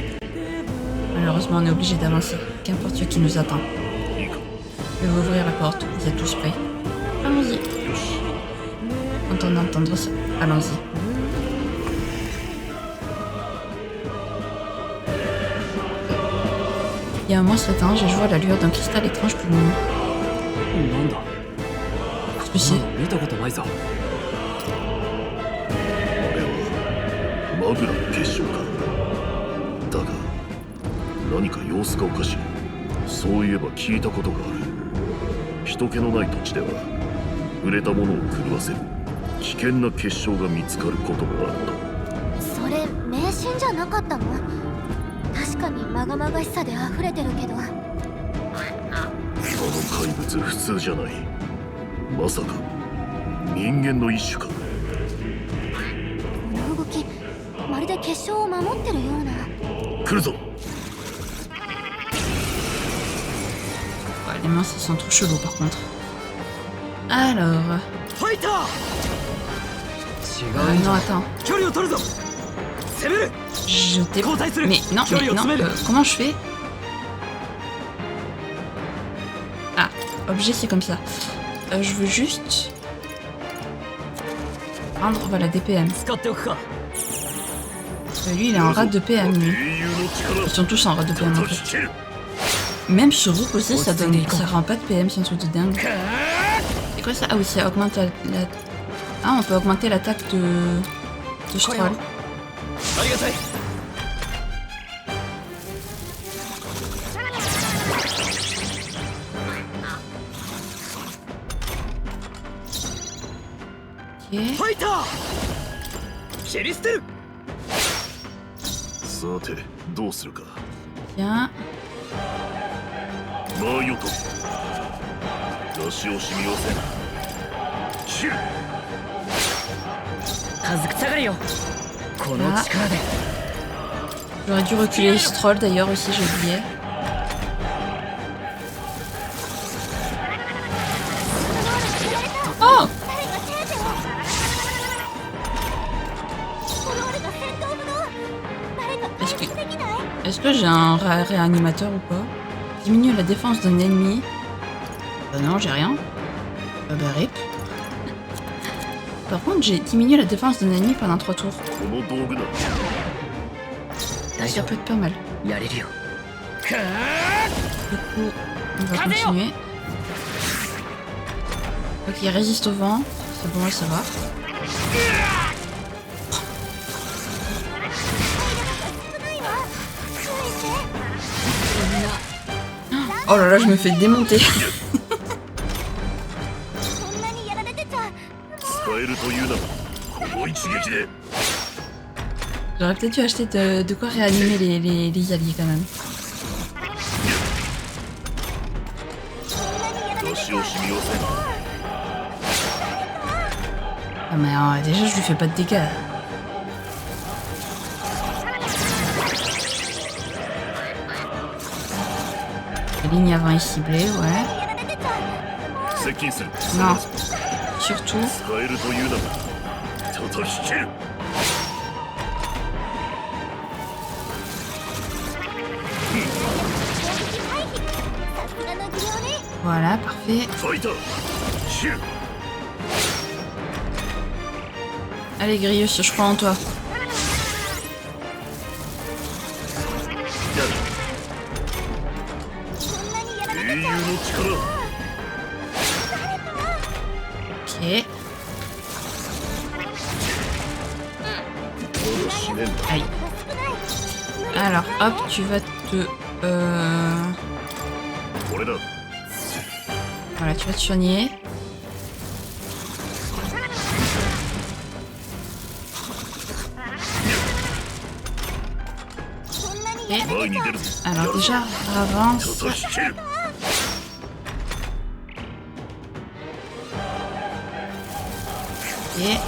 Speaker 1: Malheureusement, on est obligé d'avancer. Qu'importe ce qui nous attend. Je vais ouvrir la porte. Vous êtes tous prêts? Allons-y. Content d'entendre ça. Allons-y. Il y a un monstre étrange et je vois la lueur d'un cristal étrange plus loin.
Speaker 4: なんだ
Speaker 1: Qu'est-ce que c'est?
Speaker 4: 見たことないぞ。
Speaker 5: あれはマグラの結晶か。だが何か様子がおかしい。そういえば聞いたことがある。人気のない土地では触れたものを狂わせる危険な結晶が見つかることもあると。
Speaker 3: それ迷信じゃなかったの？確かにまがまがしさで溢れてるけど。
Speaker 5: あの怪物普通じゃない。まさか人間の一種か。
Speaker 3: この動き、まるで結晶を守ってるような。
Speaker 5: 来るぞ。
Speaker 1: Ouais, les monstres ils sont trop chelous par contre. Alors...
Speaker 6: ファイター
Speaker 1: non, attends.
Speaker 6: 距離を取るぞ攻める
Speaker 1: Je t'ai...
Speaker 6: 交代する
Speaker 1: Mais non,
Speaker 6: 距離を
Speaker 1: non,
Speaker 6: 詰める
Speaker 1: comment je fais? Ah, objet c'est comme ça. Je veux juste... prendre, voilà, des PM.
Speaker 6: 使っておくか
Speaker 1: Lui il est en rate de PM lui.
Speaker 5: 英雄の力
Speaker 1: Ils sont tous en rate de PM en
Speaker 5: 叩き
Speaker 1: fait.
Speaker 5: 切る。
Speaker 1: Même se reposer ça donne... ça rend pas de PM, c'est un truc de dingue. C'est quoi ça? Ah oui, ça augmente la... Ah, on peut augmenter l'attaque de ce troll.
Speaker 6: ありがたい
Speaker 1: Ok.
Speaker 6: ファイター切り捨てる
Speaker 5: さてどうするか。
Speaker 1: Bien.
Speaker 5: マーヨト出し惜しみはせん。切る。
Speaker 6: 数下がれよこの力で
Speaker 1: J'aurais dû reculer ce troll d'ailleurs aussi, j'ai oublié. Oh!
Speaker 3: 誰か手当てを。この俺が戦闘不能。誰か回復できない？
Speaker 1: Est-ce que j'ai un réanimateur ou pas? Diminue la défense d'un ennemi. Non, j'ai rien. Bah rip. Par contre, j'ai diminué la défense d'un ennemi pendant 3 tours.
Speaker 5: この道具だ。
Speaker 6: 大
Speaker 1: Ça
Speaker 6: 丈
Speaker 1: peut être pas mal.
Speaker 6: 夫やれるよ
Speaker 1: Du coup, on va continuer. Ok, il résiste au vent. C'est bon à savoir.
Speaker 3: 少ないわ。注意して。
Speaker 1: Oh là là, je me fais démonter.
Speaker 5: 使えるというならこの一撃で
Speaker 1: J'aurais peut-être dû acheter de quoi réanimer les alliés quand même.
Speaker 5: 出し惜しみをせん
Speaker 1: Ah mais déjà je lui fais pas de dégâts. La ligne avant est ciblée, ouais.
Speaker 5: 接近する
Speaker 1: Non. Surtout.
Speaker 5: 使えるというなら叩き切る
Speaker 1: Voilà, parfait.
Speaker 5: ファイター切る
Speaker 1: Allez Grius, je crois en toi.
Speaker 5: 英雄の力
Speaker 1: Ok.
Speaker 5: まだ死ねんだ
Speaker 1: Aïe. Alors, hop, tu vas te...
Speaker 5: これだ
Speaker 1: Voilà, tu vas te soigner. Ok.
Speaker 5: 前に出るぞ
Speaker 1: Alors déjà, avance.
Speaker 5: 叩き切る
Speaker 1: Ok.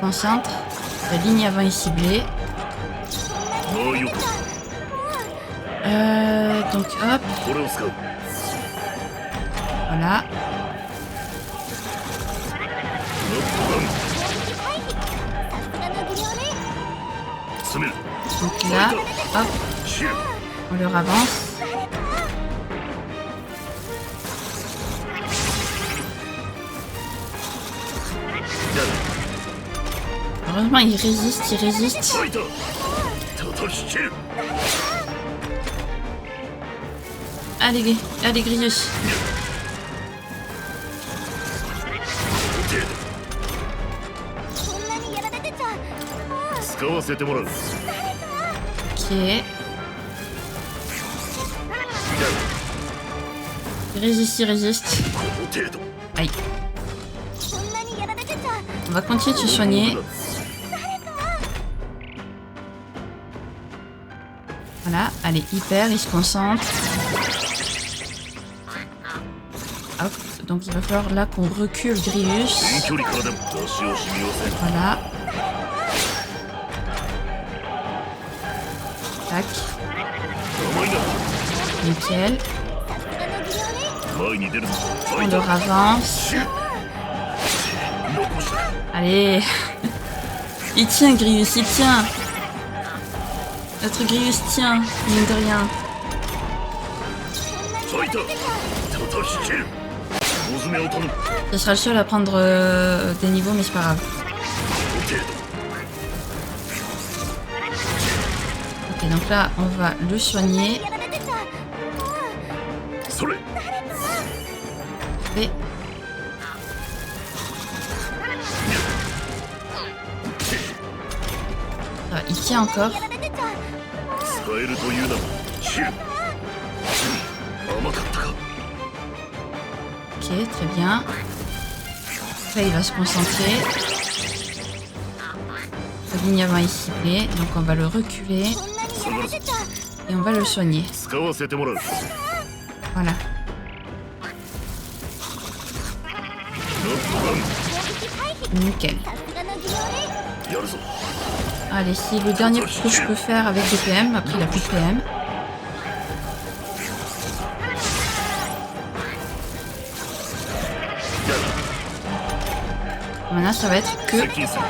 Speaker 1: Concentre. La ligne avant est ciblée.
Speaker 5: まあよく
Speaker 1: Donc hop,
Speaker 5: これを使う
Speaker 1: voilà.
Speaker 5: なんとか 詰める
Speaker 1: Donc là, hop,
Speaker 5: 切る
Speaker 1: on leur avance. Heureusement, il résiste, il résiste.
Speaker 5: ファイター叩き切る
Speaker 1: Allez, allez, Grius.
Speaker 5: 程度使わせてもらう
Speaker 1: Ok. Il résiste, il résiste.
Speaker 5: この程度
Speaker 1: Aïe. On va continuer de se soigner. Voilà, allez, hyper, il se concentre. Hop, donc il va falloir là qu'on recule
Speaker 5: 遠
Speaker 1: Grius.
Speaker 5: 距離からでも出し惜しみをせん
Speaker 1: Voilà. Tac,
Speaker 5: 甘いな
Speaker 1: nickel.
Speaker 5: 前に出るぞファ
Speaker 1: On
Speaker 5: イタ
Speaker 1: leur
Speaker 5: ー
Speaker 1: avance.
Speaker 5: 切る残した
Speaker 1: Allez. Il tient, Grius, il tient. Notre Grius tient, mine de rien.
Speaker 5: ファイター叩き切る大詰めを頼む
Speaker 1: Ce sera le seul à prendre des niveaux, mais c'est pas grave.
Speaker 5: この程度
Speaker 1: Ok, donc là, on va le soigner.
Speaker 5: それ
Speaker 1: Et... Ça va, il tient encore.
Speaker 5: 使えるというなら切る甘かったか
Speaker 1: Ok, très bien. Là, il va se concentrer. La ligne avant est ciblée, donc on va le reculer
Speaker 5: 下がるぞ
Speaker 1: et on va le soigner.
Speaker 5: 使わせてもらう
Speaker 1: Voilà.
Speaker 5: なんとか
Speaker 1: Nickel.
Speaker 5: やるぞ
Speaker 1: Allez, c'est le dernier coup que je peux faire avec des PM. Après, il a plus de PM. Maintenant, ça va être que...
Speaker 5: 接近する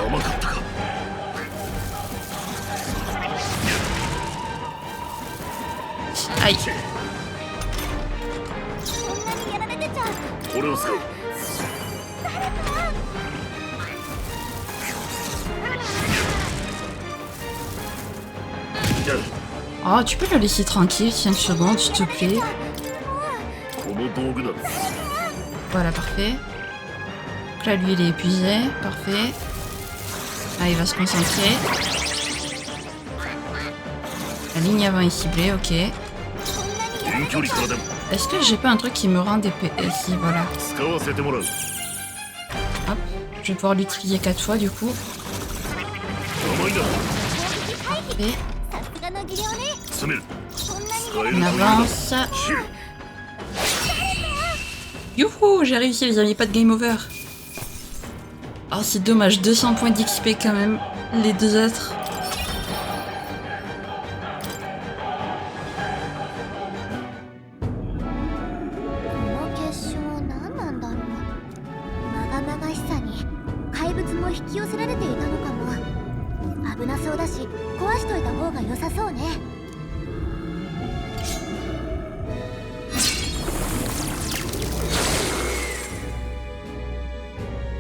Speaker 5: 甘かったか
Speaker 1: Aïe.
Speaker 5: これを使う
Speaker 1: Oh, tu peux le laisser tranquille 5 secondes, s'il te plaît.
Speaker 5: この道具だ
Speaker 1: Voilà, parfait. Donc là, lui, il est épuisé. Parfait. Là, il va se concentrer. La ligne avant est ciblée, ok.
Speaker 5: 遠距離からでも
Speaker 1: Est-ce que j'ai pas un truc qui me rend des Si, voilà.
Speaker 5: 使わせてもらう。
Speaker 1: Hop. Je vais pouvoir l'utiliser 4 fois du coup.
Speaker 5: 甘いな。
Speaker 1: Et
Speaker 3: さすがの技量ね。
Speaker 5: 詰める。
Speaker 3: こんなに
Speaker 5: 使える
Speaker 1: on
Speaker 5: といいな。
Speaker 1: avance. Youhou, j'ai réussi les amis, pas de game over. Oh, c'est dommage, 200 points d'XP quand même, les deux autres.
Speaker 4: «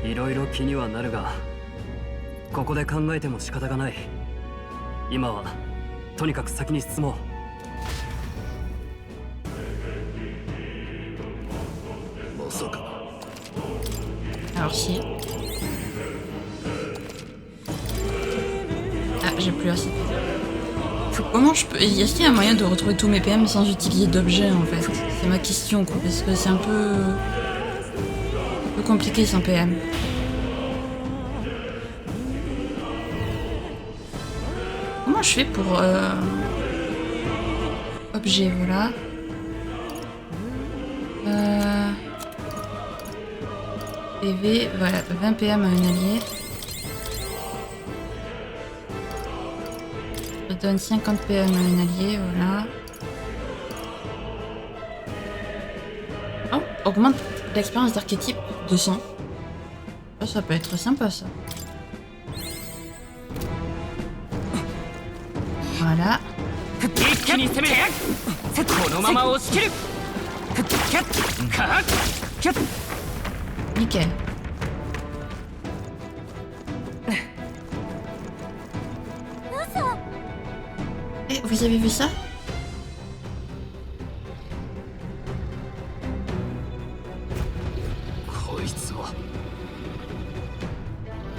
Speaker 4: いろいろ気にはなるが、ここで考えても仕方がない。今はとにかく先に進もう。
Speaker 5: まさか。
Speaker 1: Alors si. Ah, j'ai plus assez. Comment je peux... Est-ce qu'il y a un moyen de retrouver tous mes PM sans utiliser d'objets en fait? C'est ma question quoi, parce que c'est un peu compliqué sans PM. Comment je fais pour... Objet, voilà. PV, voilà, 20 PM à un allié. Je donne 50 PM à un allié, voilà. Oh, augmente l'expérience d'archétype 200. Oh, ça peut être sympa ça. Voilà.
Speaker 6: 一気に攻める。このまま押し切る。キャッカッキャッ。
Speaker 1: Nickel. Eh, vous avez vu ça?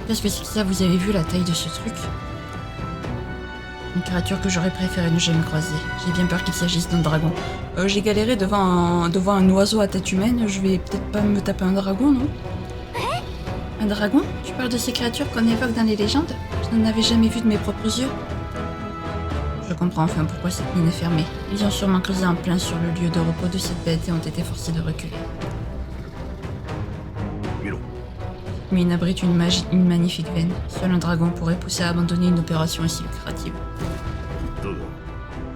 Speaker 1: Qu'est-ce que c'est que ça? Vous avez vu la taille de ce truc? Une créature que j'aurais préféré ne jamais croiser. J'ai bien peur qu'il s'agisse d'un dragon. J'ai galéré devant un oiseau à tête humaine. Je vais peut-être pas me taper un dragon, non? Un dragon? Tu parles de ces créatures qu'on évoque dans les légendes? Je n'en avais jamais vu de mes propres yeux. Je comprends enfin pourquoi cette mine est fermée. Ils ont sûrement creusé en plein sur le lieu de repos de cette bête et ont été forcés de reculer. Mais il abrite une magnifique veine. Seul un dragon pourrait pousser à abandonner une opération aussi lucrative.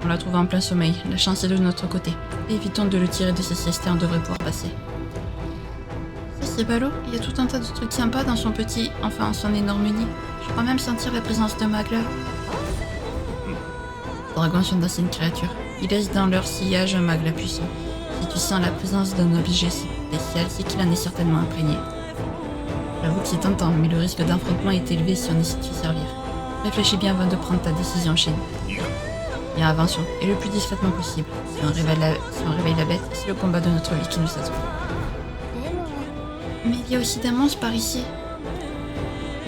Speaker 1: On l'a trouvé en plein sommeil. La chance est de notre côté. Évitons de le tirer de sa sieste et on devrait pouvoir passer. Ça c'est ballot. Il y a tout un tas de trucs sympas dans son petit... Enfin, son énorme nid. Je crois même sentir la présence de Magla. Les dragons sont d'anciennes créatures. Ils laissent dans leur sillage un Magla puissant. Si tu sens la présence d'un objet spécial, c'est qu'il en est certainement imprégné. J'avoue que c'est tentant, mais le risque d'affrontement est élevé si on essaie de s'y servir. Réfléchis bien avant de prendre ta décision, Shen. Bien, avançons, et le plus discrètement possible. Si on réveille la bête, c'est le combat de notre vie qui nous attend. Mais il y a aussi des monstres par ici.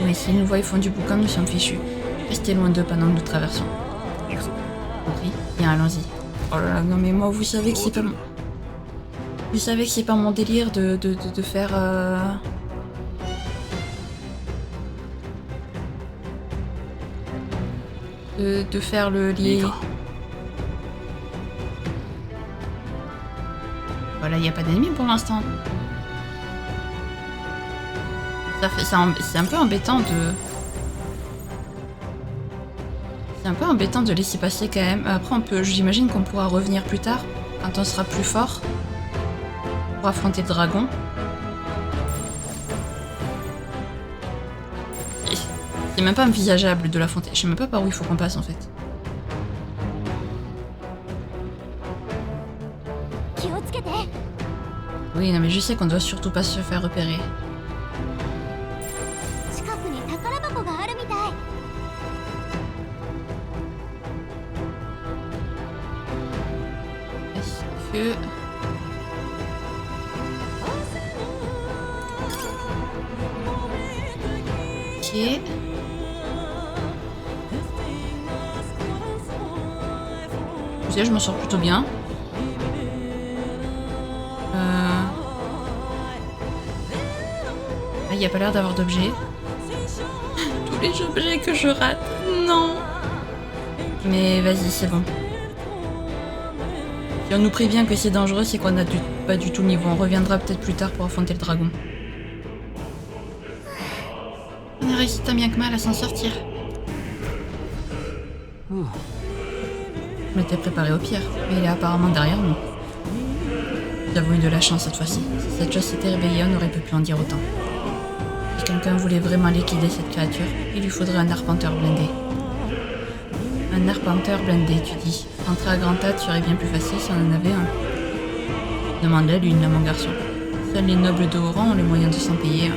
Speaker 1: Oui, s'ils nous voient au fond du boucan, nous sommes fichus. Restez loin d'eux pendant que nous traversons. Compris? Bien, allons-y. Oh là là, non mais moi, vous savez que c'est pas mon... Vous savez que c'est pas mon délire de faire... De faire le lié. Voilà, il n'y a pas d'ennemis pour l'instant. C'est un peu embêtant de... C'est un peu embêtant de laisser passer quand même. Après, j'imagine qu'on pourra revenir plus tard, quand on sera plus fort, pour affronter le dragon. C'est même pas envisageable de l'affronter. Je sais même pas par où il faut qu'on passe en fait. Oui, non mais je sais qu'on doit surtout pas se faire repérer. Est-ce que... Ok. sais, je m'en sors plutôt bien. Il n'y a pas l'air d'avoir d'objets. Tous les objets que je rate. Non. Mais vas-y, c'est bon. Si on nous prévient que c'est dangereux, c'est qu'on n'a pas du tout le niveau. On reviendra peut-être plus tard pour affronter le dragon. On a réussi tant bien que mal à s'en sortir. Je m'étais préparé au pire, mais il est apparemment derrière nous. Nous avons eu de la chance cette fois-ci. Si cette chose s'était réveillée, on aurait pu en dire autant. Si quelqu'un voulait vraiment liquider cette créature, il lui faudrait un arpenteur blindé. Un arpenteur blindé, tu dis. Entrer à Grantad serait bien plus facile si on en avait un. Demande-la l'une, mon garçon. Seuls les nobles de haut rang ont les moyens de s'en payer un.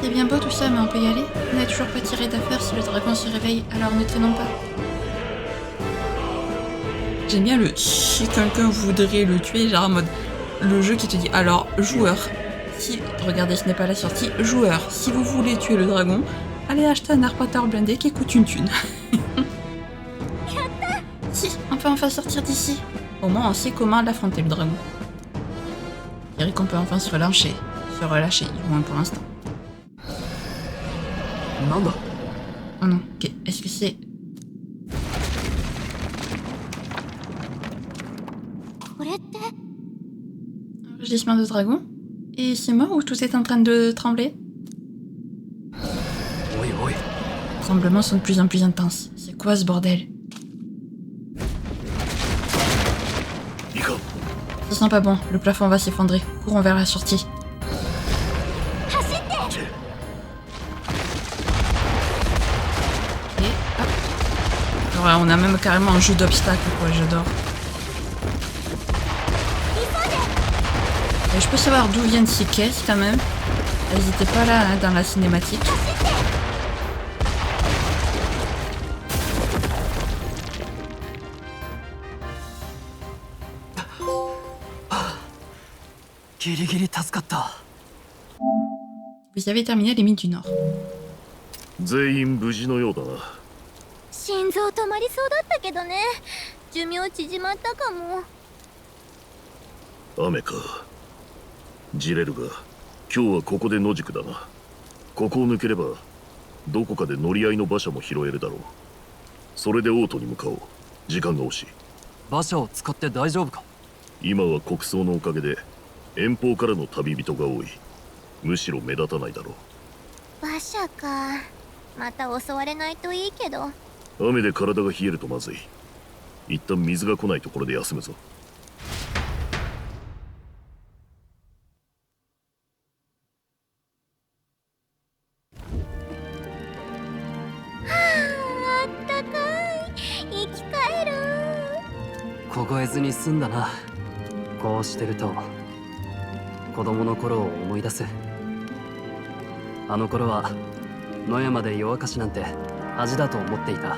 Speaker 1: C'est bien beau tout ça, mais on peut y aller. On n'a toujours pas tiré d'affaire si le dragon se réveille, alors ne traînons pas. J'aime bien le si quelqu'un voudrait le tuer, genre en mode le jeu qui te dit alors joueur, si regardez ce n'est pas la sortie, joueur, si vous voulez tuer le dragon, allez acheter un arpenteur blindé qui coûte une thune. Si, on peut enfin sortir d'ici. Au moins on sait comment l'affronter le dragon. Je dirais qu'on peut enfin se relâcher, du moins pour l'instant.
Speaker 4: Nanda.
Speaker 1: Oh non, ok, est-ce que c'est...
Speaker 3: これって
Speaker 1: Un rugissement de dragon? Et c'est moi ou tout est en train de trembler?
Speaker 4: おいおい。
Speaker 1: Les tremblements sont de plus en plus intenses. C'est quoi ce bordel?
Speaker 5: いかん。
Speaker 1: Ça sent pas bon, le plafond va s'effondrer. Courons vers la sortie. Et hop. Ouais, on a même carrément un jeu d'obstacles, quoi, j'adore. Et je peux savoir d'où viennent ces caisses quand même. N'hésitez pas là, hein, dans la cinématique. Vous avez terminé les mines du Nord.
Speaker 5: 全員無事のようだな。
Speaker 3: 心臓止まりそうだったけどね。寿命縮まったかも。
Speaker 5: 雨か。ジレルが今日はここで野宿だな。ここを抜ければどこかで乗り合いの馬車も拾えるだろう。それでオートに向かおう。時間が惜しい。
Speaker 4: 馬車を使って大丈夫か？
Speaker 5: 今は国葬のおかげで遠方からの旅人が多い。むしろ目立たないだろ
Speaker 3: 馬車か。また襲われないといいけど。
Speaker 5: 雨で体が冷えるとまずい。一旦水が来ないところで休むぞ。
Speaker 3: あったかい。生き返る。
Speaker 4: 凍えずに済んだな。こうしてると子供の頃を思い出す。あの頃は野山で夜明かしなんて恥だと思っていた。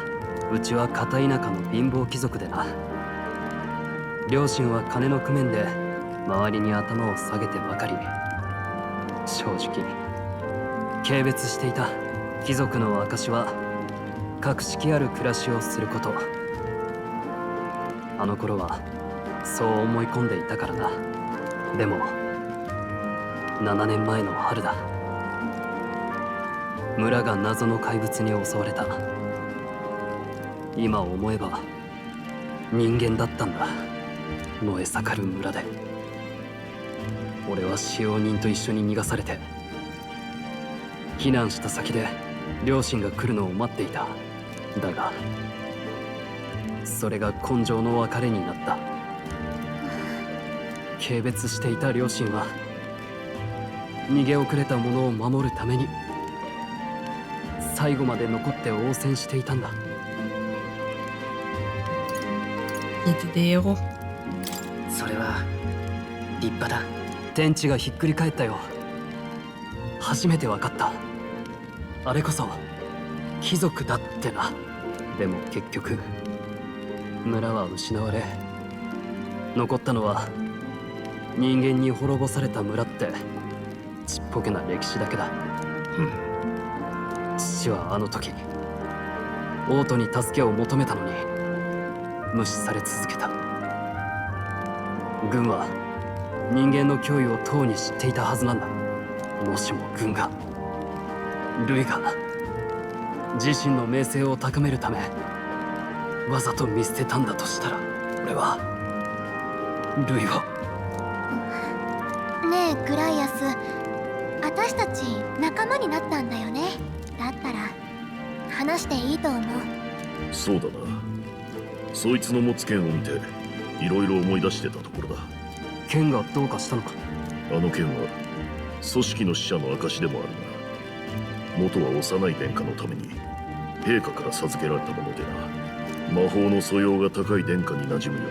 Speaker 4: うちは片田舎の貧乏貴族でな。両親は金の工面で周りに頭を下げてばかり。正直軽蔑していた。貴族の証は格式ある暮らしをすること。あの頃はそう思い込んでいたからな。でも7年前の春だ。村が謎の怪物に襲われた。今思えば人間だったんだ。燃え盛る村で俺は使用人と一緒に逃がされて、避難した先で両親が来るのを待っていた。だがそれが今生の別れになった。軽蔑していた両親は逃げ遅れた者を守るために最後まで残って応戦していたんだ。
Speaker 1: C'était des héros.
Speaker 6: それは立派だ。
Speaker 4: 天地がひっくり返ったよ。初めて分かった。あれこそ貴族だってな。でも結局村は失われ、残ったのは人間に滅ぼされた村ってちっぽけな歴史だけだ。父はあの時オートに助けを求めたのに無視され続けた。軍は人間の脅威をとうに知っていたはずなんだ。もしも軍がルイが自身の名声を高めるためわざと見捨てたんだとしたら、俺はルイを。
Speaker 3: ねえグライアス、私たち仲間になったんだよね。だったら話していいと思う。
Speaker 5: そうだな。そいつの持つ剣を見ていろいろ思い出してたところだ。
Speaker 4: 剣がどうかしたのか？
Speaker 5: あの剣は組織の使者の証でもあるが、元は幼い殿下のために陛下から授けられたものでな。魔法の素養が高い殿下に馴染むよ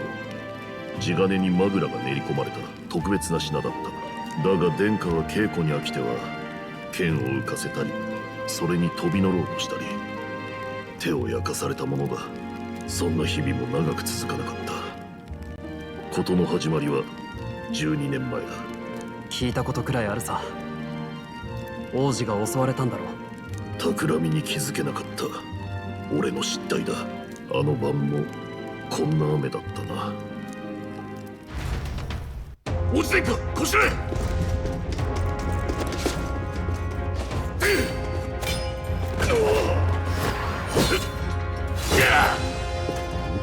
Speaker 5: う地金にマグラが練り込まれた特別な品だった。だが殿下は稽古に飽きては剣を浮かせたり、それに飛び乗ろうとしたり、手を焼かされたものだ。そんな日々も長く続かなかった。事の始まりは12年前だ。
Speaker 4: 聞いたことくらいあるさ。王子が襲われたんだろう。
Speaker 5: 企みに気づけなかった。俺の失態だ。あの晩もこんな雨だったな。落ちてんか、こしらえ。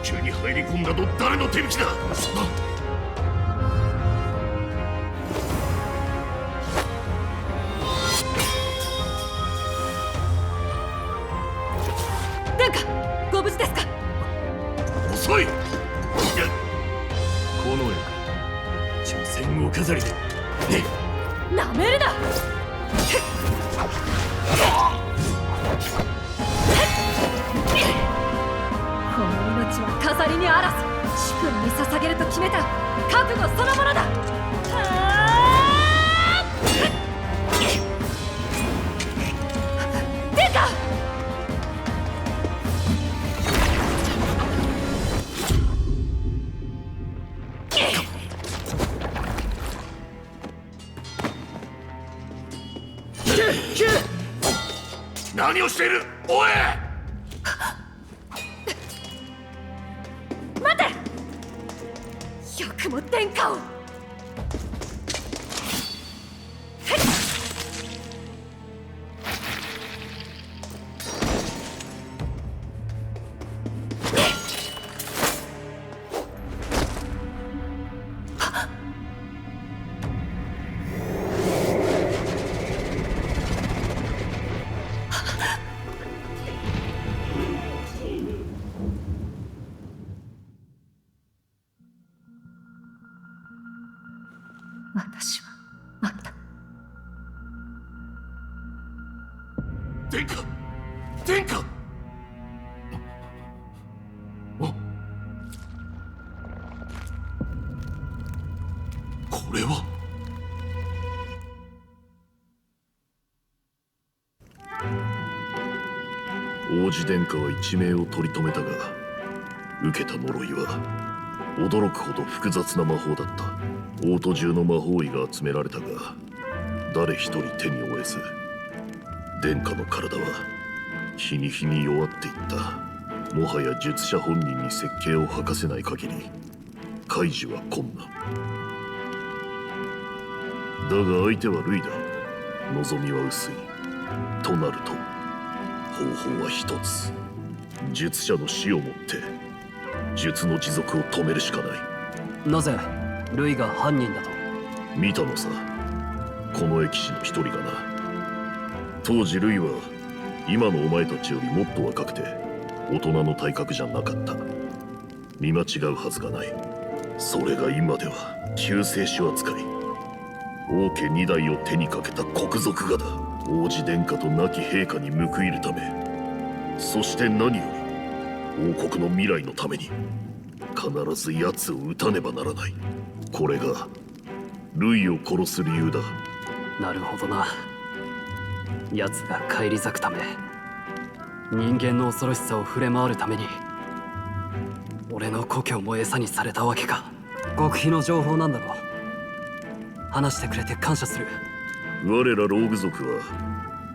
Speaker 5: 王宮に入り込んだの誰の手引きだ。
Speaker 7: 殿下、ご無事ですか？
Speaker 5: 遅い。この絵か。挑戦を飾りで。
Speaker 7: なめるな！この命は飾りにあらず、主君に捧げると決めた覚悟そのものだ。殿下！
Speaker 5: 何をしている、おい！
Speaker 7: 待て！よくも殿下を！私は待った。
Speaker 5: 殿下、殿下。これは。王子殿下は一命を取り留めたが、受けた呪いは驚くほど複雑な魔法だった。王都中の魔法医が集められたが、誰一人手に負えず、殿下の体は日に日に弱っていった。もはや術者本人に設計を吐かせない限り解除は困難だが、相手はルイだ。望みは薄い。となると方法は一つ。術者の死をもって術の持続を止めるしかない。
Speaker 4: なぜルイが犯人だと？
Speaker 5: 見たのさ、この駅士の一人がな。当時ルイは今のお前たちよりもっと若くて大人の体格じゃなかった。見間違うはずがない。それが今では救世主扱い。王家2代を手にかけた国賊がだ。王子殿下と亡き陛下に報いるため、そして何より王国の未来のために必ず奴を撃たねばならない。これがルイを殺す理由だ。
Speaker 4: なるほどな。奴が返り咲くため、人間の恐ろしさを触れ回るために俺の故郷も餌にされたわけか。極秘の情報なんだろう。話してくれて感謝する。
Speaker 5: 我らローグ族は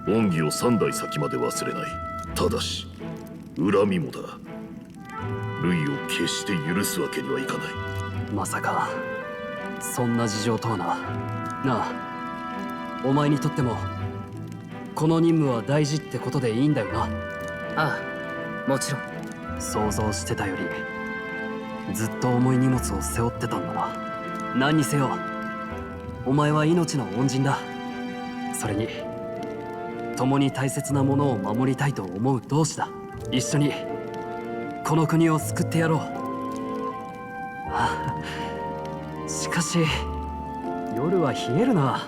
Speaker 5: 恩義を3代先まで忘れない。ただし恨みもだ。ルイを決して許すわけにはいかない。
Speaker 4: まさかそんな事情とはな。なあ、お前にとってもこの任務は大事ってことでいいんだよな。
Speaker 6: ああ、もちろん。
Speaker 4: 想像してたよりずっと重い荷物を背負ってたんだな。何にせよお前は命の恩人だ。それに共に大切なものを守りたいと思う同志だ。一緒にこの国を救ってやろう。ああ、しかし夜は冷えるな。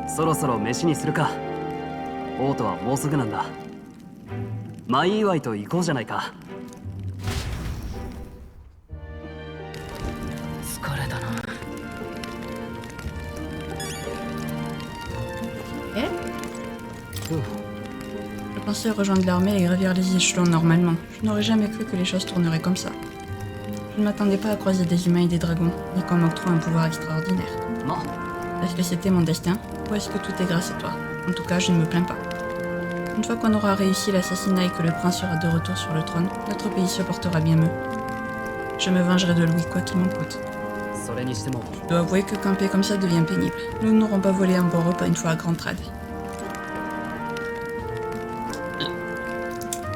Speaker 4: そろそろ飯にするか。王都はもうすぐなんだ。前祝いと行こうじゃないか。
Speaker 6: 疲れたな。
Speaker 1: Je pensais rejoindre l'armée et gravir les échelons normalement. Je n'aurais jamais cru que les choses tourneraient comme ça. Je ne m'attendais pas à croiser des humains et des dragons, ni qu'on m'octroie un pouvoir extraordinaire.
Speaker 4: Non.
Speaker 1: Est-ce que c'était mon destin, ou est-ce que tout est grâce à toi? En tout cas, je ne me plains pas. Une fois qu'on aura réussi l'assassinat et que le prince sera de retour sur le trône, notre pays se portera bien mieux. Je me vengerai de Louis quoi qu'il m'en coûte. Je dois avouer que camper comme ça devient pénible. Nous n'aurons pas volé un bon repas une fois à Grand Trad.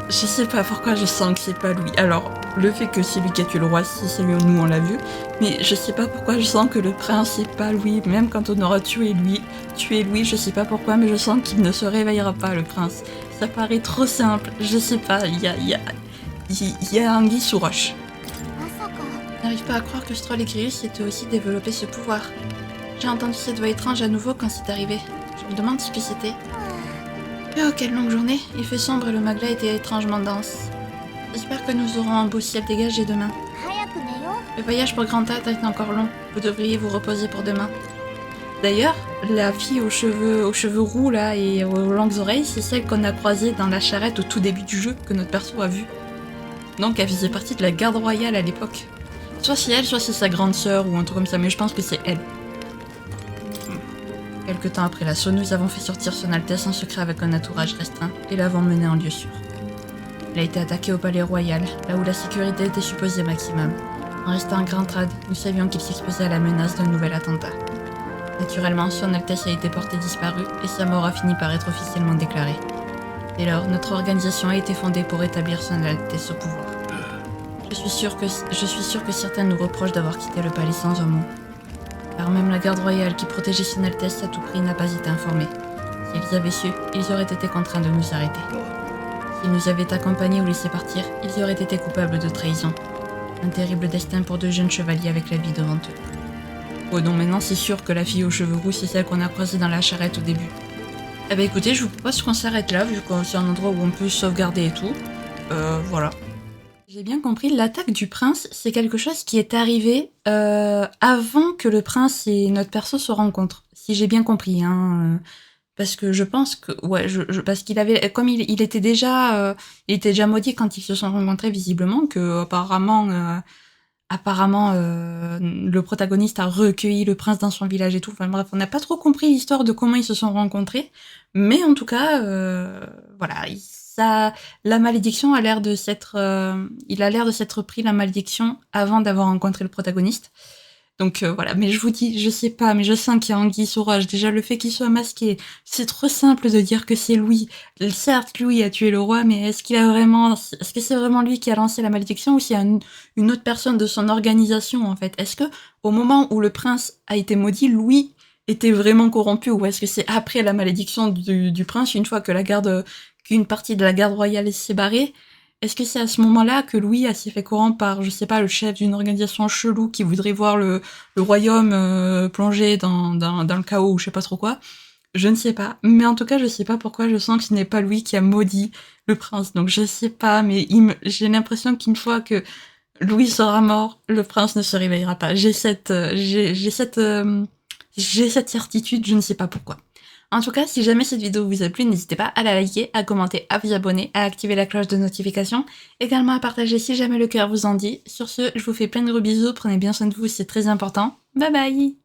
Speaker 1: Je sais pas pourquoi je sens que c'est pas Louis. Alors, le fait que c'est lui qui a tué le roi, si c'est lui, nous on l'a vu. Mais je sais pas pourquoi je sens que le prince c'est pas Louis. Même quand on aura tué Louis, je sais pas pourquoi, mais je sens qu'il ne se réveillera pas, le prince. Ça paraît trop simple. Je sais pas, il y a anguille sous roche. Je n'arrive pas à croire que Stroll et Grius aient aussi développé ce pouvoir. J'ai entendu cette voix étrange à nouveau quand c'est arrivé. Je me demande ce que c'était. Oh, quelle longue journée. Il fait sombre et le magla était étrangement dense. J'espère que nous aurons un beau ciel dégagé demain. Le voyage pour Grand Trad est encore long. Vous devriez vous reposer pour demain. D'ailleurs, la fille aux cheveux roux là et aux longues oreilles, c'est celle qu'on a croisée dans la charrette au tout début du jeu, que notre perso a vue. Donc elle faisait partie de la garde royale à l'époque. Soit c'est elle, soit c'est sa grande sœur ou un truc comme ça, mais je pense que c'est elle. Quelque temps après l'assaut, nous avons fait sortir Son Altesse en secret avec un entourage restreint et l'avons menée en lieu sûr. Elle a été attaquée au palais royal, là où la sécurité était supposée maximum. En restant à Grand Trad, nous savions qu'il s'exposait à la menace d'un nouvel attentat. Naturellement, Son Altesse a été portée disparue et sa mort a fini par être officiellement déclarée. Dès lors, notre organisation a été fondée pour rétablir Son Altesse au pouvoir. Je suis sûr que certains nous reprochent d'avoir quitté le palais sans un mot. Car même la garde royale qui protégeait Son Altesse à tout prix n'a pas été informée. S'ils avaient su, ils auraient été contraints de nous arrêter. S'ils nous avaient accompagnés ou laissés partir, ils auraient été coupables de trahison. Un terrible destin pour deux jeunes chevaliers avec la vie devant eux. Oh non, maintenant c'est sûr que la fille aux cheveux roux, c'est celle qu'on a croisée dans la charrette au début. Eh ben écoutez, je vous propose qu'on s'arrête là, vu que c'est un endroit où on peut sauvegarder et tout. Voilà. J'ai bien compris, l'attaque du prince, c'est quelque chose qui est arrivé avant que le prince et notre perso se rencontrent. Si j'ai bien compris, hein. Parce que je pense que... Ouais, parce qu'il avait... Comme il était déjà maudit quand ils se sont rencontrés, visiblement, que apparemment, le protagoniste a recueilli le prince dans son village et tout. Enfin bref, on n'a pas trop compris l'histoire de comment ils se sont rencontrés. Mais en tout cas, voilà... La malédiction a l'air de s'être... il a l'air de s'être pris la malédiction avant d'avoir rencontré le protagoniste. Donc voilà, mais je vous dis, je sais pas, mais je sens qu'il y a anguille sous roche. Déjà, le fait qu'il soit masqué, c'est trop simple de dire que c'est Louis. Certes, Louis a tué le roi, mais est-ce que c'est vraiment lui qui a lancé la malédiction ou s'il y a une autre personne de son organisation, en fait? Est-ce que, au moment où le prince a été maudit, Louis était vraiment corrompu, ou est-ce que c'est après la malédiction du prince, une fois que qu'une partie de la garde royale s'est barrée? Est-ce que c'est à ce moment-là que Louis s'est fait corrompre par, je sais pas, le chef d'une organisation chelou qui voudrait voir le royaume plongé dans le chaos ou je sais pas trop quoi? Je ne sais pas. Mais en tout cas, je sais pas pourquoi je sens que ce n'est pas Louis qui a maudit le prince. Donc je sais pas, mais j'ai l'impression qu'une fois que Louis sera mort, le prince ne se réveillera pas. J'ai cette certitude, je ne sais pas pourquoi. En tout cas, si jamais cette vidéo vous a plu, n'hésitez pas à la liker, à commenter, à vous abonner, à activer la cloche de notification, également à partager si jamais le cœur vous en dit. Sur ce, je vous fais plein de gros bisous, prenez bien soin de vous, c'est très important. Bye bye!